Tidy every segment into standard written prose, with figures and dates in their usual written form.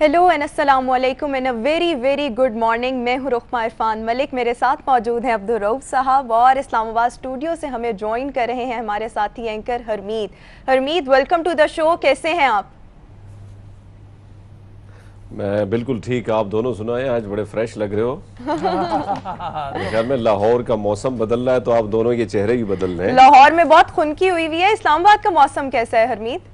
Hello and अस्सलाम वालेकुम and a very very good morning. मैं हूँ रुखमा इरफान मलिक, मेरे साथ मौजूद हैं अब्दुल रऊफ साहब और इस्लामाबाद स्टूडियो से हमें ज्वाइन कर रहे हैं हमारे साथी anchor Harmeet. Harmeet, welcome to the show, कैसे हैं आप? मैं बिल्कुल ठीक। आप दोनों सुनाएं, आज बड़े फ्रेश लग रहे हो। मेरे ख्याल में लाहौर का मौसम बदल रहा है तो आप दोनों के चेहरे भी बदल रहे हैं। लाहौर में बहुत खुनकी हुई हुई है। इस्लामाबाद का मौसम कैसा है हरमीत?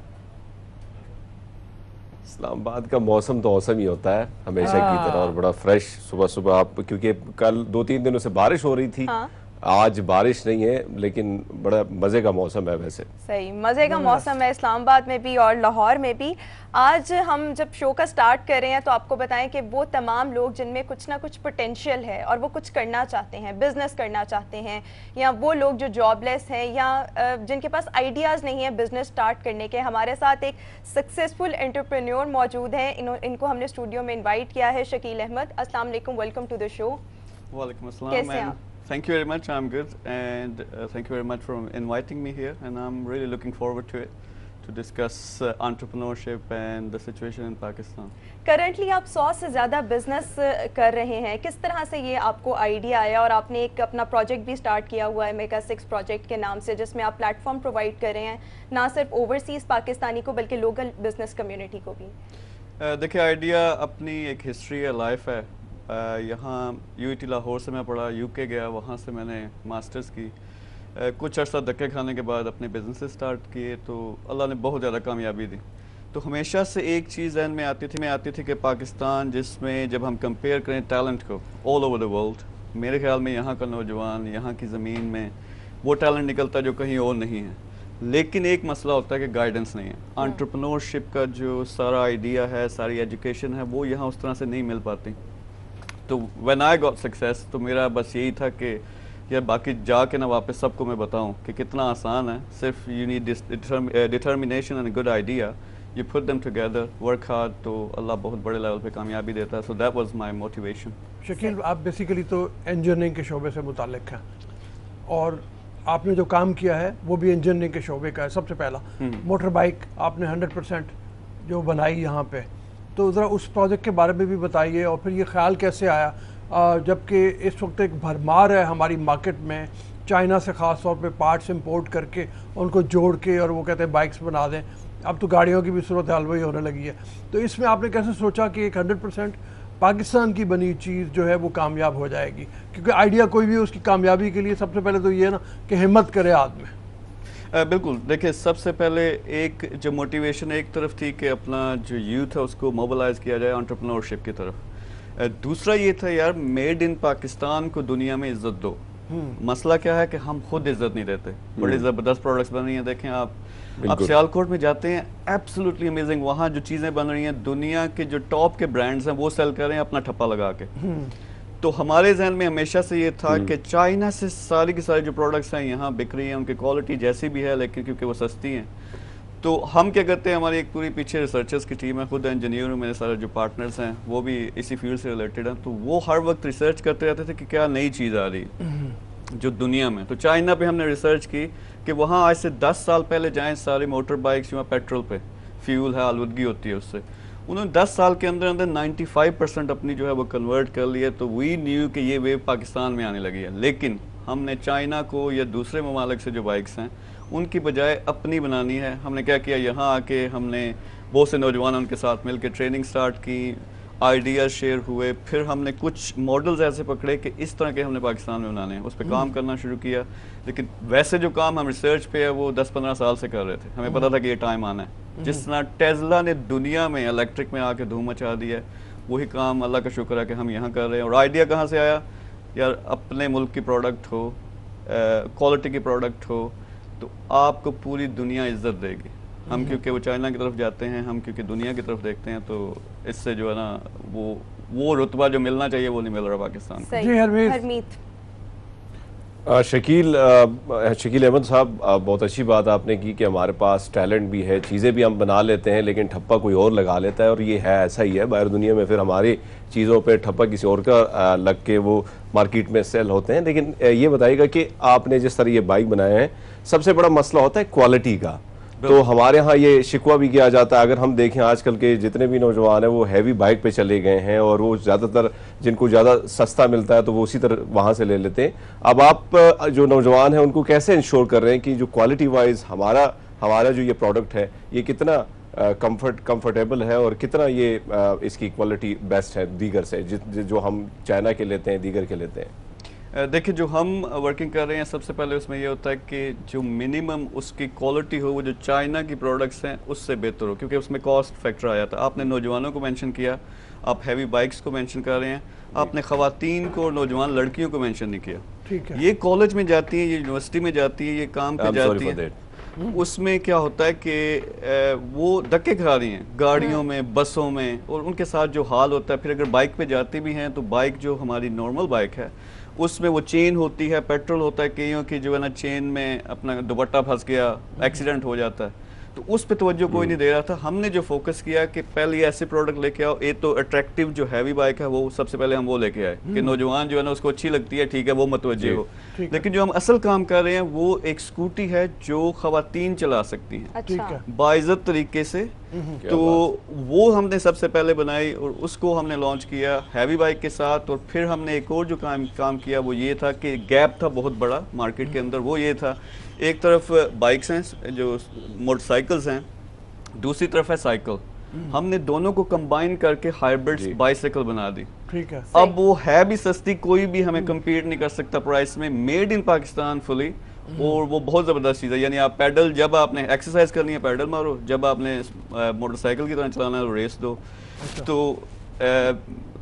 इस्लामाबाद का मौसम तो औसम ही होता है हमेशा की तरह और बड़ा फ्रेश। सुबह सुबह आप, क्योंकि कल 2-3 दिनों से बारिश हो रही थी। हाँ, आज बारिश नहीं है लेकिन बड़ा मजे का मौसम है। वैसे सही मज़े का मौसम है इस्लामाबाद में भी और लाहौर में भी। आज हम जब शो का स्टार्ट कर रहे हैं तो आपको बताएं कि वो तमाम लोग जिनमें कुछ ना कुछ पोटेंशियल है और वो कुछ करना चाहते हैं, बिजनेस करना चाहते हैं, या वो लोग जो जॉबलेस हैं या जिनके पास आइडियाज़ नहीं है बिजनेस स्टार्ट करने के, हमारे साथ एक सक्सेसफुल एंटरप्रेन्योर मौजूद हैं। इनको हमने स्टूडियो में इन्वाइट किया है। शकील अहमद, अस्सलाम वालेकुम, welcome to the show. Walaikum assalam. कैसे हैं आप? Thank you very much. I'm good, and thank you very much for inviting me here. And I'm really looking forward to it, to discuss entrepreneurship and the situation in Pakistan. Currently आप 100 से ज़्यादा business कर रहे हैं। किस तरह से ये आपको आइडिया आया और आपने एक अपना प्रोजेक्ट भी स्टार्ट किया हुआ है मेगा 6 प्रोजेक्ट के नाम से, जिसमें आप प्लेटफॉर्म प्रोवाइड कर रहे हैं ना सिर्फ ओवरसीज़ पाकिस्तानी को बल्कि लोकल बिजनेस कम्युनिटी को भी? देखिए, आइडिया अपनी एक हिस्ट्री है, लाइफ है। यहाँ यूईटी लाहौर से मैं पढ़ा, यूके गया, वहाँ से मैंने मास्टर्स की। कुछ अर्सा धक्के खाने के बाद अपने बिजनेस स्टार्ट किए तो अल्लाह ने बहुत ज़्यादा कामयाबी दी। तो हमेशा से एक चीज़ जहन में आती थी कि पाकिस्तान, जिसमें जब हम कंपेयर करें टैलेंट को ऑल ओवर द वर्ल्ड, मेरे ख्याल में यहाँ का नौजवान, यहाँ की ज़मीन में वो टैलेंट निकलता जो कहीं और नहीं है। लेकिन एक मसला होता है कि गाइडेंस नहीं है। एंटरप्रेन्योरशिप का जो सारा आइडिया है, सारी एजुकेशन है, वो यहाँ उस तरह से नहीं मिल पाती। तो व्हेन आई गॉट सक्सेस, तो मेरा बस यही था कि यार बाकी जाके ना वापस सबको मैं बताऊं कि कितना आसान है। सिर्फ you need determination and good idea, you put them together, work hard, तो अल्लाह बहुत बड़े लेवल पे कामयाबी देता है। So that was my motivation. Shakeel, आप बेसिकली तो इंजीनियरिंग के शोबे से मुताल्लिक हैं और आपने जो काम किया है वो भी इंजीनियरिंग के शोबे का है। सबसे पहला मोटर बाइक आपने 100% जो बनाई यहाँ पे, तो ज़रा उस प्रोजेक्ट के बारे में भी बताइए और फिर ये ख्याल कैसे आया, जबकि इस वक्त एक भरमार है हमारी मार्केट में, चाइना से ख़ास तौर पे पार्ट्स इंपोर्ट करके उनको जोड़ के और वो कहते हैं बाइक्स बना दें। अब तो गाड़ियों की भी सूरत हाल वही होने लगी है। तो इसमें आपने कैसे सोचा कि एक 100% पाकिस्तान की बनी चीज़ जो है वो कामयाब हो जाएगी? क्योंकि आइडिया कोई भी उसकी कामयाबी के लिए सबसे पहले तो ये है ना कि हिम्मत करे आदमी। बिल्कुल, देखिए, सबसे पहले एक जो मोटिवेशन एक तरफ थी कि अपना जो यूथ है उसको मोबिलाइज किया जाए एंटरप्रेन्योरशिप की तरफ। दूसरा ये था यार, मेड इन पाकिस्तान को दुनिया में इज्जत दो। मसला क्या है कि हम खुद इज्जत नहीं देते। बड़ी ज़बरदस्त प्रोडक्ट्स बन रही हैं, देखें आप सियालकोट में जाते हैं, एब्सोल्युटली अमेजिंग। वहाँ जो चीज़ें बन रही हैं, दुनिया के जो टॉप के ब्रांड्स हैं वो सेल कर रहे हैं अपना ठप्पा लगा के। तो हमारे जहन में हमेशा से ये था कि चाइना से सारी की सारी जो प्रोडक्ट्स हैं यहाँ बिक रही हैं, उनकी क्वालिटी जैसी भी है, लेकिन क्योंकि वो सस्ती हैं, तो हम क्या करते हैं, हमारी एक पूरी पीछे रिसर्चर्स की टीम है, खुद इंजीनियर हूँ, मेरे सारे जो पार्टनर्स हैं वो भी इसी फील्ड से रिलेटेड हैं। तो वो हर वक्त रिसर्च करते रहते थे कि क्या नई चीज़ आ रही है जो दुनिया में। तो चाइना पे हमने रिसर्च की कि वहाँ आज से 10 साल पहले जाएँ, सारे मोटर बाइक्स जो पेट्रोल पे फ्यूल है, आलूदगी होती है उससे, उन्होंने 10 साल के अंदर अंदर 95% अपनी जो है वो कन्वर्ट कर लिया। तो वी न्यू कि ये वेव पाकिस्तान में आने लगी है। लेकिन हमने चाइना को या दूसरे ममालिक से जो बाइक्स हैं उनकी बजाय अपनी बनानी है। हमने क्या किया, यहाँ आके हमने बहुत से नौजवान उनके साथ मिलकर ट्रेनिंग स्टार्ट की, आइडियाज़ शेयर हुए, फिर हमने कुछ मॉडल्स ऐसे पकड़े कि इस तरह के हमने पाकिस्तान में बनाने हैं, उस पर काम करना शुरू किया। लेकिन वैसे जो काम हम रिसर्च पे है वो 10-15 साल से कर रहे थे। हमें पता था कि ये टाइम आना है। जिस तरह टेस्ला ने दुनिया में इलेक्ट्रिक में आके धूम मचा दिया है, वही काम अल्लाह का शुक्र है कि हम यहाँ कर रहे हैं। और आइडिया कहाँ से आया यार, अपने मुल्क की प्रोडक्ट हो, क्वालिटी की प्रोडक्ट हो, तो आपको पूरी दुनिया इज्जत देगी। हम क्योंकि वो चाइना की तरफ जाते हैं, हम क्योंकि दुनिया की तरफ देखते हैं, तो इससे जो है ना वो रुतबा जो मिलना चाहिए वो नहीं मिल रहा पाकिस्तान को। जी हरमीत। शकील अहमद साहब, बहुत अच्छी बात आपने की कि हमारे पास टैलेंट भी है, चीज़ें भी हम बना लेते हैं, लेकिन ठप्पा कोई और लगा लेता है। और ये है, ऐसा ही है बाहर दुनिया में, फिर हमारी चीज़ों पे ठप्पा किसी और का लग के वो मार्केट में सेल होते हैं। लेकिन ये बताइएगा कि आपने जिस तरह ये बाइक बनाए हैं, सबसे बड़ा मसला होता है क्वालिटी का। तो हमारे यहाँ ये शिकवा भी किया जाता है। अगर हम देखें आजकल के जितने भी नौजवान हैं वो हैवी बाइक पे चले गए हैं और वो ज़्यादातर जिनको ज़्यादा सस्ता मिलता है तो वो उसी तरह वहाँ से ले लेते हैं। अब आप जो नौजवान हैं उनको कैसे इंश्योर कर रहे हैं कि जो क्वालिटी वाइज हमारा जो ये प्रोडक्ट है ये कितना कंफर्टेबल है और कितना ये इसकी क्वालिटी बेस्ट है दीगर से, जो हम चाइना के लेते हैं, दीगर के लेते हैं? देखिए, जो हम वर्किंग कर रहे हैं सबसे पहले उसमें ये होता है कि जो मिनिमम उसकी क्वालिटी हो वो जो चाइना की प्रोडक्ट्स हैं उससे बेहतर हो, क्योंकि उसमें कॉस्ट फैक्टर आ जाता है। आपने नौजवानों को मेंशन किया, आप हैवी बाइक्स को मेंशन कर रहे हैं, आपने ख़वातीन को और नौजवान लड़कियों को मेंशन नहीं किया। ठीक है। ये कॉलेज में जाती है, ये यूनिवर्सिटी में जाती है, ये काम पे जाती है। उसमें क्या होता है कि वो धक्के खा रही हैं गाड़ियों में, बसों में, और उनके साथ जो हाल होता है, फिर अगर बाइक पे जाती भी हैं तो बाइक जो हमारी नॉर्मल बाइक है उसमें वो चेन होती है, पेट्रोल होता है, कईयों की जो है ना चेन में अपना दुपट्टा फंस गया, एक्सीडेंट हो जाता है। तो उस पे तवज्जो कोई नहीं दे रहा था। हमने जो फोकस किया कि पहले ऐसे प्रोडक्ट लेके आओ, एक तो अट्रैक्टिव जो हैवी बाइक है वो सबसे पहले हम वो लेके आए कि नौजवान जो है ना उसको अच्छी लगती है, ठीक है, वो मतवज्जे हो। लेकिन जो हम असल काम कर रहे हैं वो एक स्कूटी है जो खवातीन चला सकती हैं, ठीक है, बाइज्जत तरीके से। तो वो हमने सबसे पहले बनाई और उसको हमने लॉन्च किया हैवी बाइक के साथ। और फिर हमने एक और जो काम किया वो ये था कि गैप था बहुत बड़ा मार्केट के अंदर, वो ये था एक तरफ बाइक्स हैं जो मोटरसाइकिल्स हैं, दूसरी तरफ है साइकिल। हमने दोनों को कंबाइन करके हाइब्रिड बाइसाइकिल बना दी। ठीक है। अब वो है भी सस्ती, कोई भी हमें कम्पीट नहीं कर सकता प्राइस में, मेड इन पाकिस्तान फुली, और वो बहुत ज़बरदस्त चीज़ है। यानी आप पैडल, जब आपने एक्सरसाइज करनी है पैडल मारो, जब आपने मोटरसाइकिल की तरह चलाना है रेस दो। तो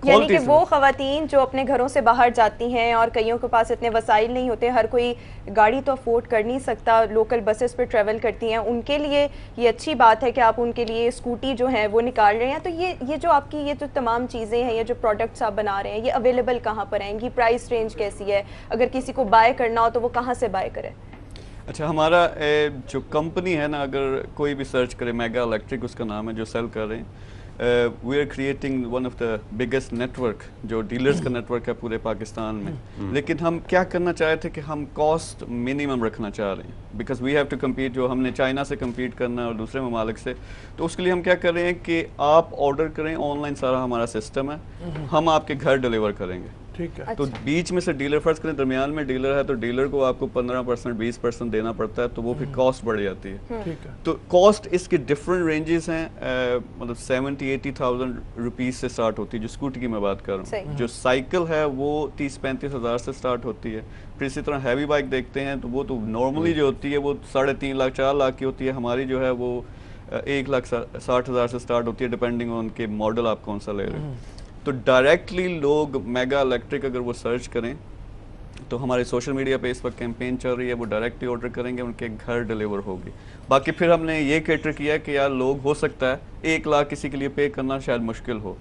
यानी कि वो ख़वातीन जो अपने घरों से बाहर जाती हैं और कईयों के पास इतने वसाइल नहीं होते, हर कोई गाड़ी तो अफोर्ड कर नहीं सकता, लोकल बसेस पे ट्रैवल करती हैं, उनके लिए ये अच्छी बात है कि आप उनके लिए स्कूटी जो है वो निकाल रहे हैं। तो ये जो आपकी ये जो तमाम चीज़ें हैं, ये जो प्रोडक्ट्स आप बना रहे हैं, ये अवेलेबल कहाँ पर हैं? इनकी प्राइस रेंज कैसी है? अगर किसी को बाय करना हो तो वो कहाँ से बाय करे? अच्छा, हमारा जो कंपनी है ना, अगर कोई भी सर्च करे, मेगा इलेक्ट्रिक उसका नाम है, जो सेल कर रहे हैं, we are creating one of the biggest network, जो डीलर्स का नेटवर्क है पूरे पाकिस्तान में। लेकिन हम क्या करना चाह रहे थे कि हम कॉस्ट मिनिमम रखना चाह रहे हैं, because we have to compete, जो हमने चाइना से कम्पीट करना है और दूसरे ममालिक से। तो उसके लिए हम क्या कर रहे हैं कि आप ऑर्डर करें ऑनलाइन, सारा हमारा सिस्टम है, हम आपके घर डिलीवर करेंगे। ठीक है। तो बीच में से डीलर, फर्ज करें दरमियान में डीलर है तो डीलर को आपको 15% 20% देना पड़ता है, तो वो फिर कॉस्ट बढ़ जाती है। ठीक है। तो कॉस्ट इसके डिफरेंट रेंजेस हैं, मतलब 70-80,000 रुपीज़ से स्टार्ट होती है, जो स्कूटी की मैं बात कर रहा हूँ। जो साइकिल है वो 30-35 हज़ार से स्टार्ट होती है। फिर इसी तरह हैवी बाइक देखते हैं तो वो तो नॉर्मली जो होती है वो 3.5 लाख 4 लाख की होती है। हमारी जो है वो 1,60,000 से स्टार्ट होती है, डिपेंडिंग ऑन के मॉडल आप कौन सा ले रहे हैं। तो डायरेक्टली लोग मेगा इलेक्ट्रिक अगर वो सर्च करें तो हमारे सोशल मीडिया पे इस वक्त कैंपेन चल रही है, वो डायरेक्टली ऑर्डर करेंगे, उनके घर डिलीवर होगी। बाकी फिर हमने ये कैटर किया कि यार लोग, हो सकता है 1 लाख किसी के लिए पे करना शायद मुश्किल हो,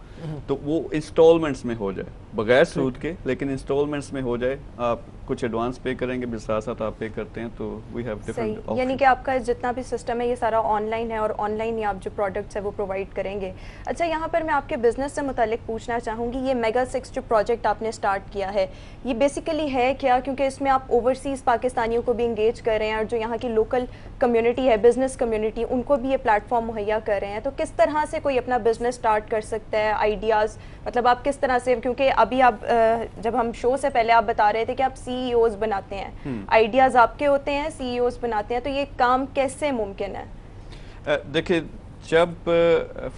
तो वो इंस्टॉलमेंट्स में हो जाए, बगैर सूद के, लेकिन इंस्टॉलमेंट्स में हो जाए। आप कुछ एडवांस पे करेंगे, फिर साथ साथ आप पे करते हैं, तो वी हैव डिफरेंट। यानी कि आपका जितना भी सिस्टम है ये सारा ऑनलाइन है और ऑनलाइन ही आप जो प्रोडक्ट्स है वो प्रोवाइड करेंगे। अच्छा, यहाँ पर मैं आपके बिजनेस से मुतालिक पूछना चाहूँगी, ये मेगा 6 जो प्रोजेक्ट आपने स्टार्ट किया है ये बेसिकली है क्या? क्योंकि इसमें आप ओवरसीज़ पाकिस्तानियों को भी इंगेज कर रहे हैं और जो यहाँ की लोकल कम्युनिटी है, बिजनेस कम्युनिटी, उनको भी ये प्लेटफॉर्म मुहैया कर रहे हैं। तो किस तरह से कोई अपना बिजनेस स्टार्ट कर सकता है? आइडियाज़ मतलब आप किस तरह से, क्योंकि अभी आप जब हम शो से पहले आप बता रहे थे कि आप सीईओज बनाते हैं, आइडियाज़ आपके होते हैं, सीईओज बनाते हैं, तो ये काम कैसे मुमकिन है? देखिए, जब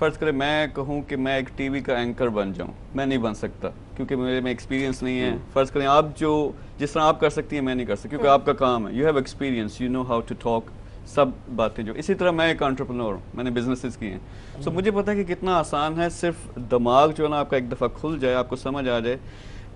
फ़र्ज़ करें मैं कहूँ कि मैं एक टीवी का एंकर बन जाऊँ, मैं नहीं बन सकता क्योंकि मेरे में एक्सपीरियंस नहीं है। फ़र्ज़ करें आप जिस तरह आप कर सकती हैं मैं नहीं कर सकती, क्योंकि आपका काम है, you have experience, you know how to talk, सब बातें जो। इसी तरह मैं एक एंटरप्रेन्योर हूँ, मैंने बिजनेसेस किए हैं। सो मुझे पता है कि कितना आसान है, सिर्फ दिमाग जो है ना आपका एक दफ़ा खुल जाए, आपको समझ आ जाए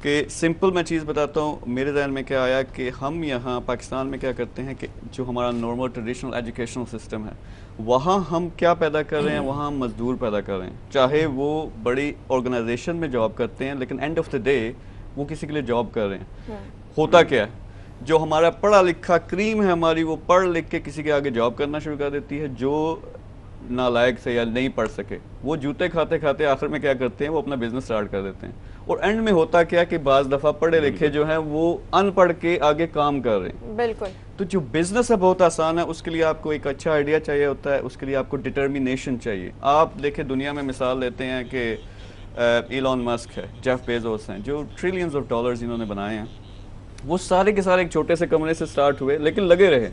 कि सिंपल मैं चीज़ बताता हूँ। मेरे जहन में क्या आया कि हम यहाँ पाकिस्तान में क्या करते हैं कि जो हमारा नॉर्मल ट्रेडिशनल एजुकेशनल सिस्टम है, वहाँ हम क्या पैदा कर रहे हैं, वहाँ हम मजदूर पैदा कर रहे हैं। चाहे वो बड़ी ऑर्गेनाइजेशन में जॉब करते हैं, लेकिन एंड ऑफ द डे वो किसी के लिए जॉब कर रहे हैं। होता क्या है, जो हमारा पढ़ा लिखा क्रीम है हमारी, वो पढ़ लिख के किसी के आगे जॉब करना शुरू कर देती है। जो नालायक से या नहीं पढ़ सके, वो जूते खाते खाते आखिर में क्या करते हैं, वो अपना बिजनेस स्टार्ट कर देते हैं। और एंड में होता क्या कि बाज़ दफ़ा पढ़े लिखे जो हैं वो अनपढ़ के आगे काम कर रहे हैं। बिल्कुल। तो तो जो बिजनेस है बहुत आसान है, उसके लिए आपको एक अच्छा आइडिया चाहिए होता है, उसके लिए आपको डिटर्मिनेशन चाहिए। आप देखें दुनिया में मिसाल लेते हैं कि इलॉन मस्क है, जेफ बेजोस हैं, जो ट्रिलियंस ऑफ डॉलर्स इन्होंने बनाए हैं, वो सारे के सारे एक छोटे से कमरे से स्टार्ट हुए, लेकिन लगे रहे।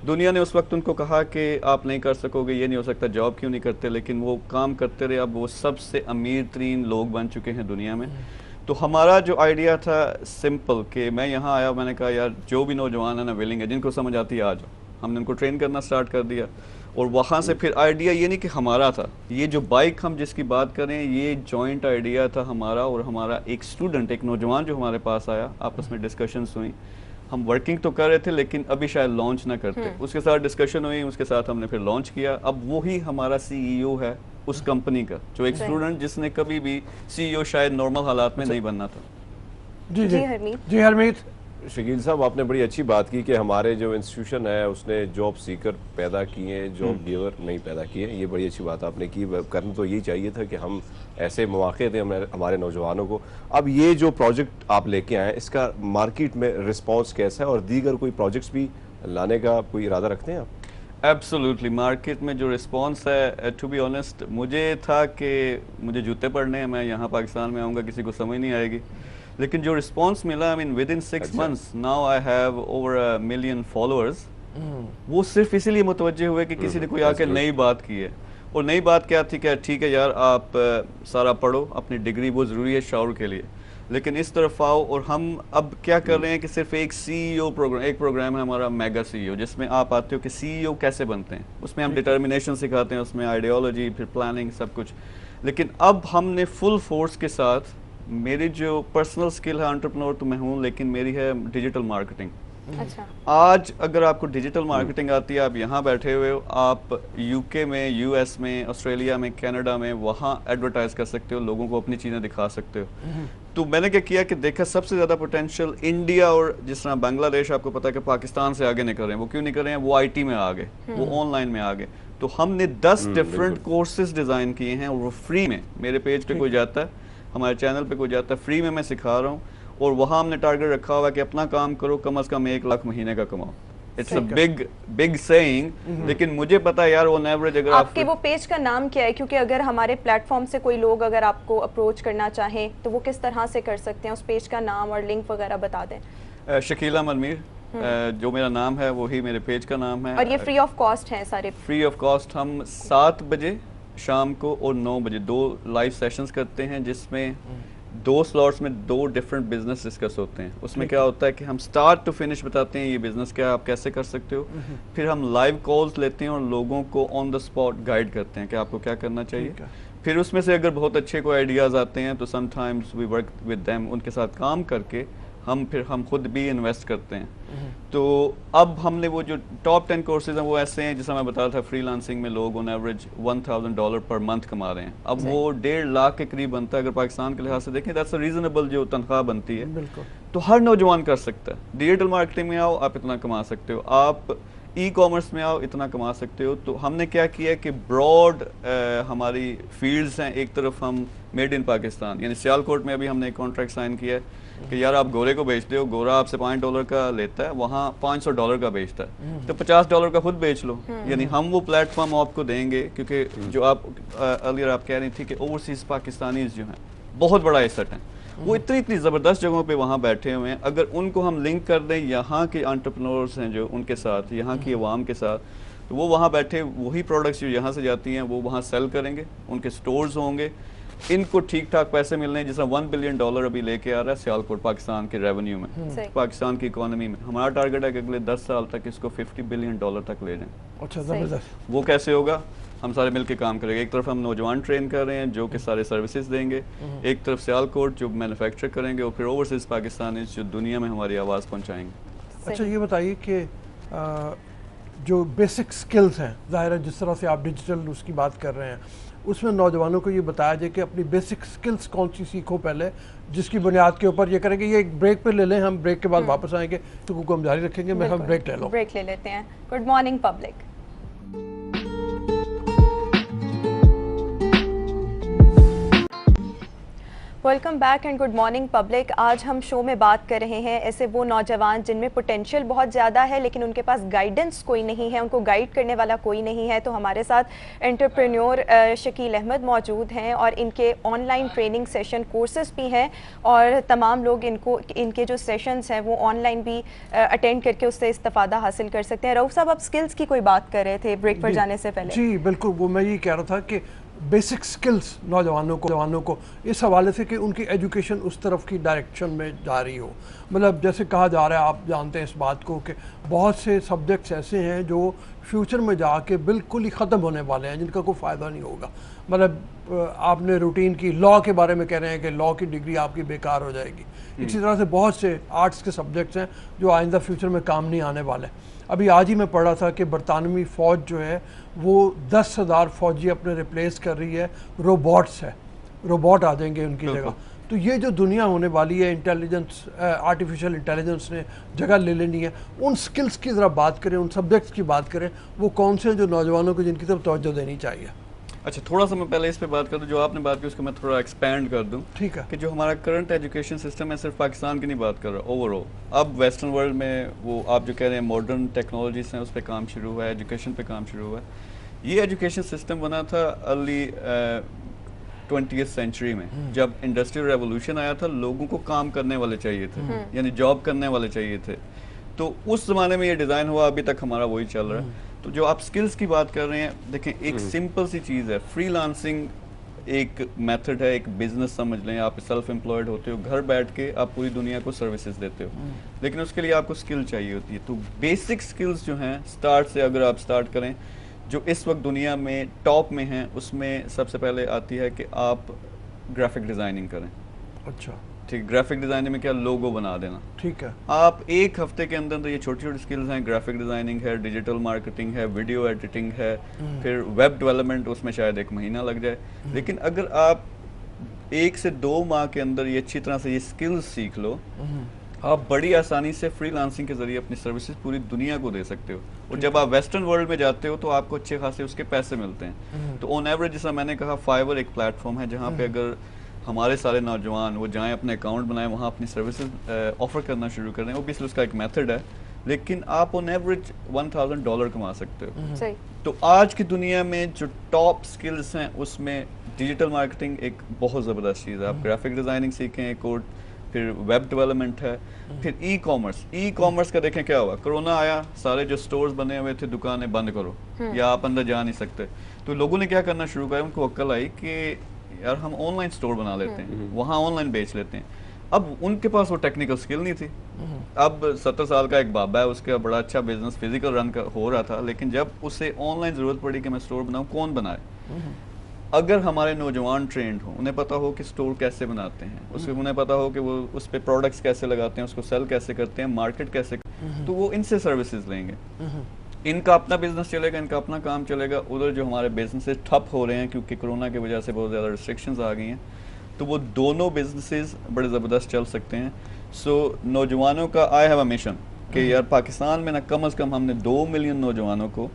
दुनिया ने उस वक्त उनको कहा कि आप नहीं कर सकोगे, ये नहीं हो सकता, जॉब क्यों नहीं करते, लेकिन वो काम करते रहे। अब वो सबसे अमीर तरीन लोग बन चुके हैं दुनिया में। तो हमारा जो आइडिया था सिंपल, कि मैं यहाँ आया, मैंने कहा यार जो भी नौजवान है ना विलिंग है, जिनको समझ आती है आ जाओ। हमने उनको ट्रेन करना स्टार्ट कर दिया, और वहाँ से फिर आइडिया ये नहीं कि हमारा था, ये जो बाइक हम जिसकी बात करें ये जॉइंट आइडिया था हमारा और हमारा एक स्टूडेंट, एक नौजवान जो हमारे पास आया, आपस में डिस्कशंस हुई। हम वर्किंग तो कर रहे थे लेकिन अभी शायद लॉन्च ना करते, उसके साथ डिस्कशन हुई, उसके साथ हमने फिर लॉन्च किया। अब वही हमारा सीईओ है उस कंपनी का, जो एक स्टूडेंट जिसने कभी भी सीईओ शायद नॉर्मल हालात में नहीं बनना था। जी जी जी हरमीत। जी हरमीत, शकील साहब आपने बड़ी अच्छी बात की कि हमारे जो इंस्टीट्यूशन है उसने जॉब सीकर पैदा किए, जॉब गिवर नहीं पैदा किए। ये बड़ी अच्छी बात आपने की। करना तो यही चाहिए था कि हम ऐसे मौके दें हमारे नौजवानों को। अब ये जो प्रोजेक्ट आप लेके आए, इसका मार्केट में रिस्पॉन्स कैसा है, और दीगर कोई प्रोजेक्ट्स भी लाने का कोई इरादा रखते हैं आप? एब्सोल्युटली, मार्केट में जो रिस्पांस है, टू बी ऑनेस्ट मुझे था कि मुझे जूते पड़ने हैं, मैं यहाँ पाकिस्तान में आऊँगा, किसी को समझ नहीं आएगी, लेकिन जो रिस्पांस मिला, I mean with in 6 months now I have over 1 million followers. वो सिर्फ इसीलिए मुतवज्जे हुए कि किसी ने कोई आके नई बात की है। और नई बात क्या थी कि ठीक है यार आप सारा पढ़ो, अपनी डिग्री वो ज़रूरी है शौर के लिए, लेकिन इस तरफ आओ। और हम अब क्या कर रहे हैं कि सिर्फ एक सीईओ प्रोग्राम, एक प्रोग्राम है हमारा मेगा सीईओ, जिसमें आप आते हो कि सीईओ कैसे बनते हैं। उसमें हम डिटर्मिनेशन सिखाते हैं, उसमें आइडियोलॉजी, फिर प्लानिंग, सब कुछ। लेकिन अब हमने फुल फोर्स के साथ, मेरी जो पर्सनल स्किल है एंटरप्रेन्योर तो मैं हूँ, लेकिन मेरी है डिजिटल मार्केटिंग। अच्छा, आज अगर आपको डिजिटल मार्केटिंग आती है, आप यहाँ बैठे हुए हो, आप यूके में, यूएस में, ऑस्ट्रेलिया में, कनाडा में, वहाँ एडवर्टाइज कर सकते हो, लोगों को अपनी चीज़ें दिखा सकते हो। तो मैंने क्या किया कि देखा सबसे ज़्यादा पोटेंशियल इंडिया और जिस तरह बांग्लादेश, आपको पता है कि पाकिस्तान से आगे निकल रहे हैं। वो क्यों निकल रहे हैं? वो आईटी में आ गए, वो ऑनलाइन में आ गए। तो हमने 10 डिफरेंट कोर्सेज डिज़ाइन किए हैं, और वो फ्री में, मेरे पेज पे कोई जाता है, हमारे चैनल पे कोई जाता है, फ्री में मैं सिखा रहा हूँ। और वहाँ हमने टारगेट रखा हुआ है कि अपना काम करो, कम से कम 1 लाख महीने का कमाओ। इट्स अ बिग सेइंग, लेकिन मुझे पता है यार ऑन एवरेज अगर आपके वो पेज का नाम क्या है? क्योंकि अगर हमारे प्लेटफॉर्म से कोई लोग अगर आपको अप्रोच करना चाहें तो वो किस तरह से कर सकते हैं? उस पेज का नाम और लिंक वगैरह बता दें। शकील अहमद मीर, जो मेरा नाम है वही मेरे पेज का नाम है। और ये फ्री ऑफ कॉस्ट है सारे? Free of cost. हम 7 बजे शाम को और 9 बजे 2 लाइव सेशंस करते हैं, जिसमें 2 स्लॉट्स में 2 डिफरेंट बिजनेस डिस्कस होते हैं। उसमें क्या होता है कि हम स्टार्ट टू फिनिश बताते हैं, ये बिजनेस क्या है, आप कैसे कर सकते हो। फिर हम लाइव कॉल्स लेते हैं और लोगों को ऑन द स्पॉट गाइड करते हैं कि आपको क्या करना चाहिए। फिर उसमें से अगर बहुत अच्छे कोई आइडियाज़ आते हैं तो sometimes we work with them, उनके साथ काम करके हम खुद भी इन्वेस्ट करते हैं। तो अब हमने वो जो टॉप 10 कोर्सेज हैं वो ऐसे हैं, जैसा मैं बता रहा था, फ्रीलांसिंग में लोग ऑन एवरेज $1000 पर मंथ कमा रहे हैं। अब वो 1.5 लाख के करीब बनता है। अगर पाकिस्तान के लिहाज से देखें, दैट्स अ रीजनेबल जो तनख्वाह बनती है। बिल्कुल। तो हर नौजवान कर सकता है। डिजिटल मार्केटिंग में आओ, आप इतना कमा सकते हो। आप ई कॉमर्स में आओ, इतना कमा सकते हो। तो हमने क्या किया कि ब्रॉड हमारी फील्ड्स हैं। एक तरफ हम मेड इन पाकिस्तान, यानी सियालकोट में अभी हमने एक कॉन्ट्रैक्ट साइन किया है कि यार आप गोरे को बेचते हो, गोरा आपसे $5 का लेता है, वहाँ $500 का बेचता है, तो $50 का खुद बेच लो। यानी हम वो प्लेटफॉर्म आपको देंगे, क्योंकि जो आप अर्लियर आप कह रही थी कि ओवरसीज पाकिस्तानीज जो हैं बहुत बड़ा एसेट हैं, वो इतनी ज़बरदस्त जगहों पे वहाँ बैठे हुए हैं। अगर उनको हम लिंक कर दें यहाँ के एंटरप्रेन्योर्स हैं जो उनके साथ, यहाँ की अवाम के साथ, तो वो वहाँ बैठे वही प्रोडक्ट्स जो यहाँ से जाती हैं वो वहाँ सेल करेंगे, उनके स्टोर्स होंगे, इनको ठीक ठाक पैसे मिलने। जैसा $1 बिलियन अभी लेके आ रहा है सियालकोट पाकिस्तान के रेवेन्यू में, पाकिस्तान की इकोनॉमी में। हमारा टारगेट है कि अगले 10 साल तक इसको $50 बिलियन तक ले जाएं। अच्छा, जबरदस्त। वो कैसे होगा? हम सारे मिलके काम करेंगे। एक तरफ हम नौजवान ट्रेन कर रहे हैं जो कि सारे सर्विसेज देंगे, एक तरफ सियालकोट जो मैन्युफैक्चर करेंगे, और फिर ओवरसीज पाकिस्तानी जो दुनिया में हमारी आवाज़ पहुंचाएंगे। अच्छा, ये बताइए कि जो बेसिक स्किल्स हैं, ज़ाहिर है जिस तरह से आप डिजिटल उसकी बात कर रहे हैं, उसमें नौजवानों को ये बताया जाए कि अपनी बेसिक स्किल्स कौन सी सीखो पहले, जिसकी बुनियाद के ऊपर ये करेंगे। ये एक ब्रेक पे ले लें, हम ब्रेक के बाद वापस आएंगे, तो हम जारी रखेंगे। मैं हम ब्रेक ले लो, ब्रेक ले लेते हैं। Good morning public. Welcome back and good morning public. आज हम शो में बात कर रहे हैं ऐसे वो नौजवान जिनमें पोटेंशियल बहुत ज़्यादा है लेकिन उनके पास गाइडेंस कोई नहीं है, उनको गाइड करने वाला कोई नहीं है। तो हमारे साथ एंटरप्रेन्योर शकील अहमद मौजूद हैं और इनके ऑनलाइन ट्रेनिंग सेशन कोर्सेज भी हैं और तमाम लोग इनके जो सेशंस हैं वो ऑनलाइन भी अटेंड करके उससे इस्तेफादा हासिल कर सकते हैं। रऊफ साहब, आप स्किल्स की कोई बात कर रहे थे ब्रेक पर जाने से पहले। जी बिल्कुल, वो मैं ये कह रहा था कि बेसिक स्किल्स नौजवानों को इस हवाले से कि उनकी एजुकेशन उस तरफ की डायरेक्शन में जा रही हो। मतलब जैसे कहा जा रहा है, आप जानते हैं इस बात को कि बहुत से सब्जेक्ट्स ऐसे हैं जो फ्यूचर में जाके बिल्कुल ही ख़त्म होने वाले हैं, जिनका कोई फ़ायदा नहीं होगा। मतलब आपने रूटीन की लॉ के बारे में कह रहे हैं कि लॉ की डिग्री आपकी बेकार हो जाएगी। इसी तरह से बहुत से आर्ट्स के सब्जेक्ट्स हैं जो आइंदा फ्यूचर में काम नहीं आने वाले। अभी आज ही मैं पढ़ रहा था कि बरतानवी फ़ौज जो है वो 10,000 फ़ौजी अपने रिप्लेस कर रही है, रोबोट्स है, रोबोट आ जाएंगे उनकी जगह। तो ये जो दुनिया होने वाली है, इंटेलिजेंस, आर्टिफिशियल इंटेलिजेंस ने जगह ले लेनी है। उन स्किल्स की ज़रा बात करें, उन सब्जेक्ट्स की बात करें, वो कौन से जो नौजवानों को जिनकी तरफ तवज्जो देनी चाहिए। अच्छा, थोड़ा सा मैं पहले इस पे बात कर दूं, जो आपने बात की उसको मैं थोड़ा एक्सपेंड कर दूं। ठीक है। कि जो हमारा करंट एजुकेशन सिस्टम है, सिर्फ पाकिस्तान की नहीं बात कर रहा, ओवरऑल अब वेस्टर्न वर्ल्ड में वो आप जो कह रहे हैं मॉडर्न टेक्नोलॉजीज हैं, उस पर काम शुरू हुआ है, एजुकेशन पे काम शुरू हुआ है। ये एजुकेशन सिस्टम बना था अर्ली 20th सेंचुरी में, जब इंडस्ट्रियल रेवोल्यूशन आया था। लोगों को काम करने वाले चाहिए थे, यानी जॉब करने वाले चाहिए थे। तो उस ज़माने में ये डिज़ाइन हुआ, अभी तक हमारा वही चल रहा है। तो जो आप स्किल्स की बात कर रहे हैं, देखें एक सिंपल सी चीज़ है, फ्रीलांसिंग एक मेथड है, एक बिजनेस समझ लें। आप सेल्फ एम्प्लॉयड होते हो, घर बैठ के आप पूरी दुनिया को सर्विसेज देते हो, लेकिन उसके लिए आपको स्किल चाहिए होती है। तो बेसिक स्किल्स जो हैं, स्टार्ट से अगर आप स्टार्ट करें, जो इस वक्त दुनिया में टॉप में हैं, उसमें सबसे पहले आती है कि आप ग्राफिक डिज़ाइनिंग करें। अच्छा, ठीक, ग्राफिक डिज़ाइनिंग में क्या, लोगो बना देना। ठीक है। आप एक हफ्ते के अंदर तो ये छोटी छोटी स्किल्स हैं, ग्राफिक डिज़ाइनिंग है, डिजिटल मार्केटिंग है, वीडियो एडिटिंग है, फिर वेब डेवलपमेंट, उसमें शायद 1 महीना लग जाए। लेकिन अगर आप 1 से 2 माह के अंदर ये अच्छी तरह से ये स्किल्स सीख लो, आप बड़ी आसानी से फ्रीलांसिंग के जरिए अपनी सर्विसेज पूरी दुनिया को दे सकते हो। और जब आप वेस्टर्न वर्ल्ड में जाते हो तो आपको अच्छे खासे उसके पैसे मिलते हैं। तो ऑन एवरेज, जैसा मैंने कहा, फाइवर एक प्लेटफॉर्म है जहाँ पे अगर हमारे सारे नौजवान वो जाएं, अपने अकाउंट बनाएं, वहाँ अपनी सर्विसेज ऑफर करना शुरू करें। ओबियसली उसका एक मेथड है, लेकिन आप ऑन एवरेज $1,000 कमा सकते हो। सही। तो आज की दुनिया में जो टॉप स्किल्स हैं, उसमें डिजिटल मार्केटिंग एक बहुत ज़बरदस्त चीज़ है। आप ग्राफिक डिज़ाइनिंग सीखें एक और, फिर वेब डेवलपमेंट है, फिर ई कॉमर्स का देखें क्या हुआ, कोरोना आया, सारे जो स्टोर्स बने हुए थे, दुकानें बंद करो या आप अंदर जा नहीं सकते। तो लोगों ने क्या करना शुरू किया, उनको अक्ल आई कि यार हम ऑनलाइन स्टोर बना लेते हैं, वहाँ ऑनलाइन बेच लेते हैं। अब उनके पास वो टेक्निकल स्किल नहीं थी। अब 70 साल का एक बाबा है, उसका बड़ा अच्छा बिजनेस फिजिकल रन हो रहा था, लेकिन जब उसे ऑनलाइन ज़रूरत पड़ी कि मैं स्टोर बनाऊँ, कौन बनाए? अगर हमारे नौजवान ट्रेंड हो, उन्हें पता हो कि स्टोर कैसे बनाते हैं, उसको उन्हें पता हो कि वो उस पर प्रोडक्ट्स कैसे लगाते हैं, उसको सेल कैसे करते हैं, मार्केट कैसे, तो वो इनसे सर्विसेज लेंगे। इनका अपना बिजनेस चलेगा, इनका अपना काम चलेगा। उधर जो हमारे बिजनेसेस ठप हो रहे हैं क्योंकि कोरोना की वजह से बहुत ज़्यादा रिस्ट्रिक्शंस आ गई हैं, तो वो दोनों बिजनेसेस बड़े ज़बरदस्त चल सकते हैं। सो नौजवानों का आई हैव अ मिशन कि यार पाकिस्तान में ना कम से कम हमने 2 मिलियन नौजवानों को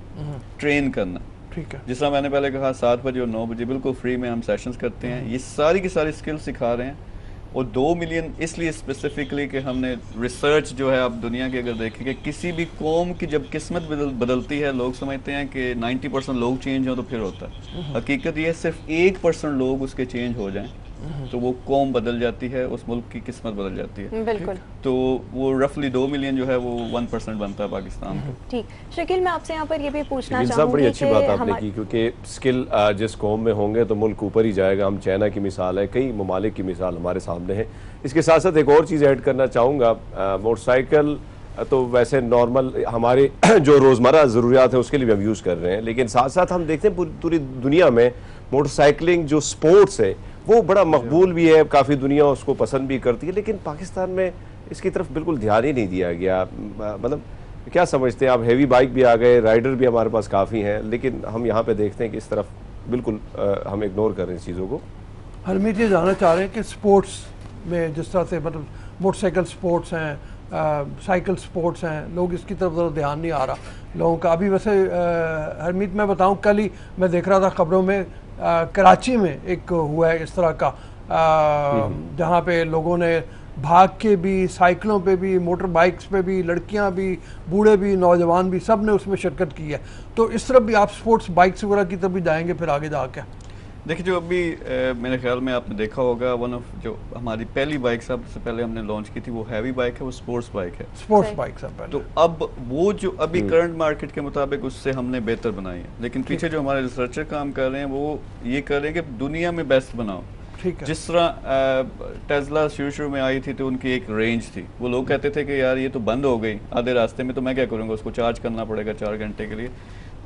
ट्रेन करना। ठीक है। जिस तरह मैंने पहले कहा, 7 बजे और 9 बजे बिल्कुल फ्री में हम सेशंस करते हैं। ये सारी की सारी स्किल्स सिखा रहे हैं। और 2 मिलियन इसलिए स्पेसिफिकली कि हमने रिसर्च जो है, आप दुनिया की अगर देखें कि किसी भी कौम की जब किस्मत बदलती है, लोग समझते हैं कि 90% लोग चेंज हो तो फिर होता है। हकीकत ये सिर्फ 1% लोग उसके चेंज हो जाएं तो वो कौम बदल जाती है, उस मुल्क की किस्मत बदल जाती है। बिल्कुल। तो वो रफली 2 मिलियन जो है वो 1% बनता है पाकिस्तान का। ठीक, शकील मैं आपसे यहाँ पर ये भी पूछना साहब, चाहूँगी, बड़ी अच्छी बात आपने की, क्योंकि स्किल जिस कौम में होंगे तो मुल्क ऊपर ही जाएगा। हम चाइना की मिसाल है, कई ममालिक की मिसाल हमारे सामने है। इसके साथ साथ एक और चीज़ ऐड करना चाहूँगा, मोटरसाइकिल तो वैसे नॉर्मल हमारे जो रोज़मर्रा ज़रूरियात हैं उसके लिए भी हम यूज़ कर रहे हैं, लेकिन साथ साथ हम देखते हैं पूरी दुनिया में मोटरसाइकिलिंग जो स्पोर्ट्स है वो बड़ा मकबूल भी है, काफ़ी दुनिया उसको पसंद भी करती है, लेकिन पाकिस्तान में इसकी तरफ बिल्कुल ध्यान ही नहीं दिया गया। मतलब क्या समझते हैं आप, हेवी बाइक भी आ गए, राइडर भी हमारे पास काफ़ी हैं, लेकिन हम यहाँ पे देखते हैं कि इस तरफ बिल्कुल हम इग्नोर कर रहे हैं इस चीज़ों को। हरमीत ये जानना चाह रहे हैं कि स्पोर्ट्स में जिस तरह से मतलब मोटरसाइकिल स्पोर्ट्स हैं, साइकिल स्पोर्ट्स हैं, लोग इसकी तरफ ज़रा ध्यान नहीं आ रहा लोगों का अभी। वैसे हरमीत मैं बताऊं, कल ही मैं देख रहा था खबरों में, कराची में एक हुआ है इस तरह का जहाँ पे लोगों ने भाग के भी, साइकिलों पे भी, मोटर बाइक्स पे भी, लड़कियां भी, बूढ़े भी, नौजवान भी, सब ने उसमें शिरकत की है। तो इस तरफ भी आप स्पोर्ट्स बाइक्स वगैरह की तरफ भी जाएंगे फिर आगे जाके? देखिए, जो अभी मेरे ख्याल में आपने देखा होगा, वन ऑफ जो हमारी पहली बाइक सबसे पहले हमने लॉन्च की थी वो हैवी बाइक है, वो स्पोर्ट्स बाइक है। स्पोर्ट्स बाइक सब पहले। तो अब वो जो अभी करंट मार्केट के मुताबिक उससे हमने बेहतर बनाई है, लेकिन पीछे जो हमारे रिसर्चर काम कर रहे हैं वो ये कर रहे हैं कि दुनिया में बेस्ट बनाओ। ठीक है। जिस तरह टेस्ला शुरू में आई थी तो उनकी एक रेंज थी, वो लोग कहते थे कि यार ये तो बंद हो गई आधे रास्ते में, तो मैं क्या करूँगा, उसको चार्ज करना पड़ेगा 4 घंटे के लिए।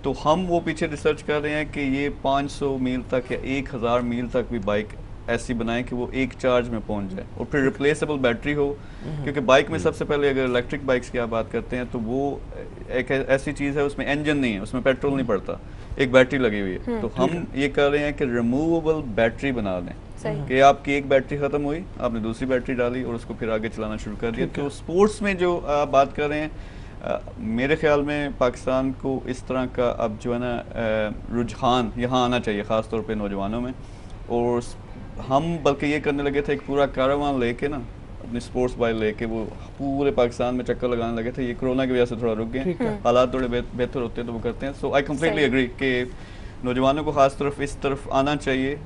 तो हम वो पीछे रिसर्च कर रहे हैं कि ये 500 मील तक या 1000 मील तक भी बाइक ऐसी बनाएं कि वो एक चार्ज में पहुंच जाए, और फिर रिप्लेसेबल बैटरी हो। क्योंकि बाइक में सबसे पहले अगर इलेक्ट्रिक बाइक्स की आप बात करते हैं तो वो एक ऐसी चीज़ है, उसमें इंजन नहीं है, उसमें पेट्रोल नहीं पड़ता, एक बैटरी लगी हुई है। तो हम ये कर रहे हैं कि रिमूवेबल बैटरी बना दें, कि आपकी एक बैटरी ख़त्म हुई, आपने दूसरी बैटरी डाली और उसको फिर आगे चलाना शुरू कर दिया। तो स्पोर्ट्स में जो आप बात कर रहे हैं, मेरे ख्याल में पाकिस्तान को इस तरह का अब जो है ना रुझान यहाँ आना चाहिए, ख़ास तौर पे नौजवानों में। और हम बल्कि ये करने लगे थे, एक पूरा कारवान लेके ना अपनी स्पोर्ट्स बाइक लेके वो पूरे पाकिस्तान में चक्कर लगाने लगे थे। ये कोरोना की वजह से थोड़ा रुक गए, हालात थोड़े बेहतर होते हैं तो वो करते हैं। सो आई कम्प्लीटली एग्री कि नौजवानों को ख़ास तरफ इस तरफ आना चाहिए,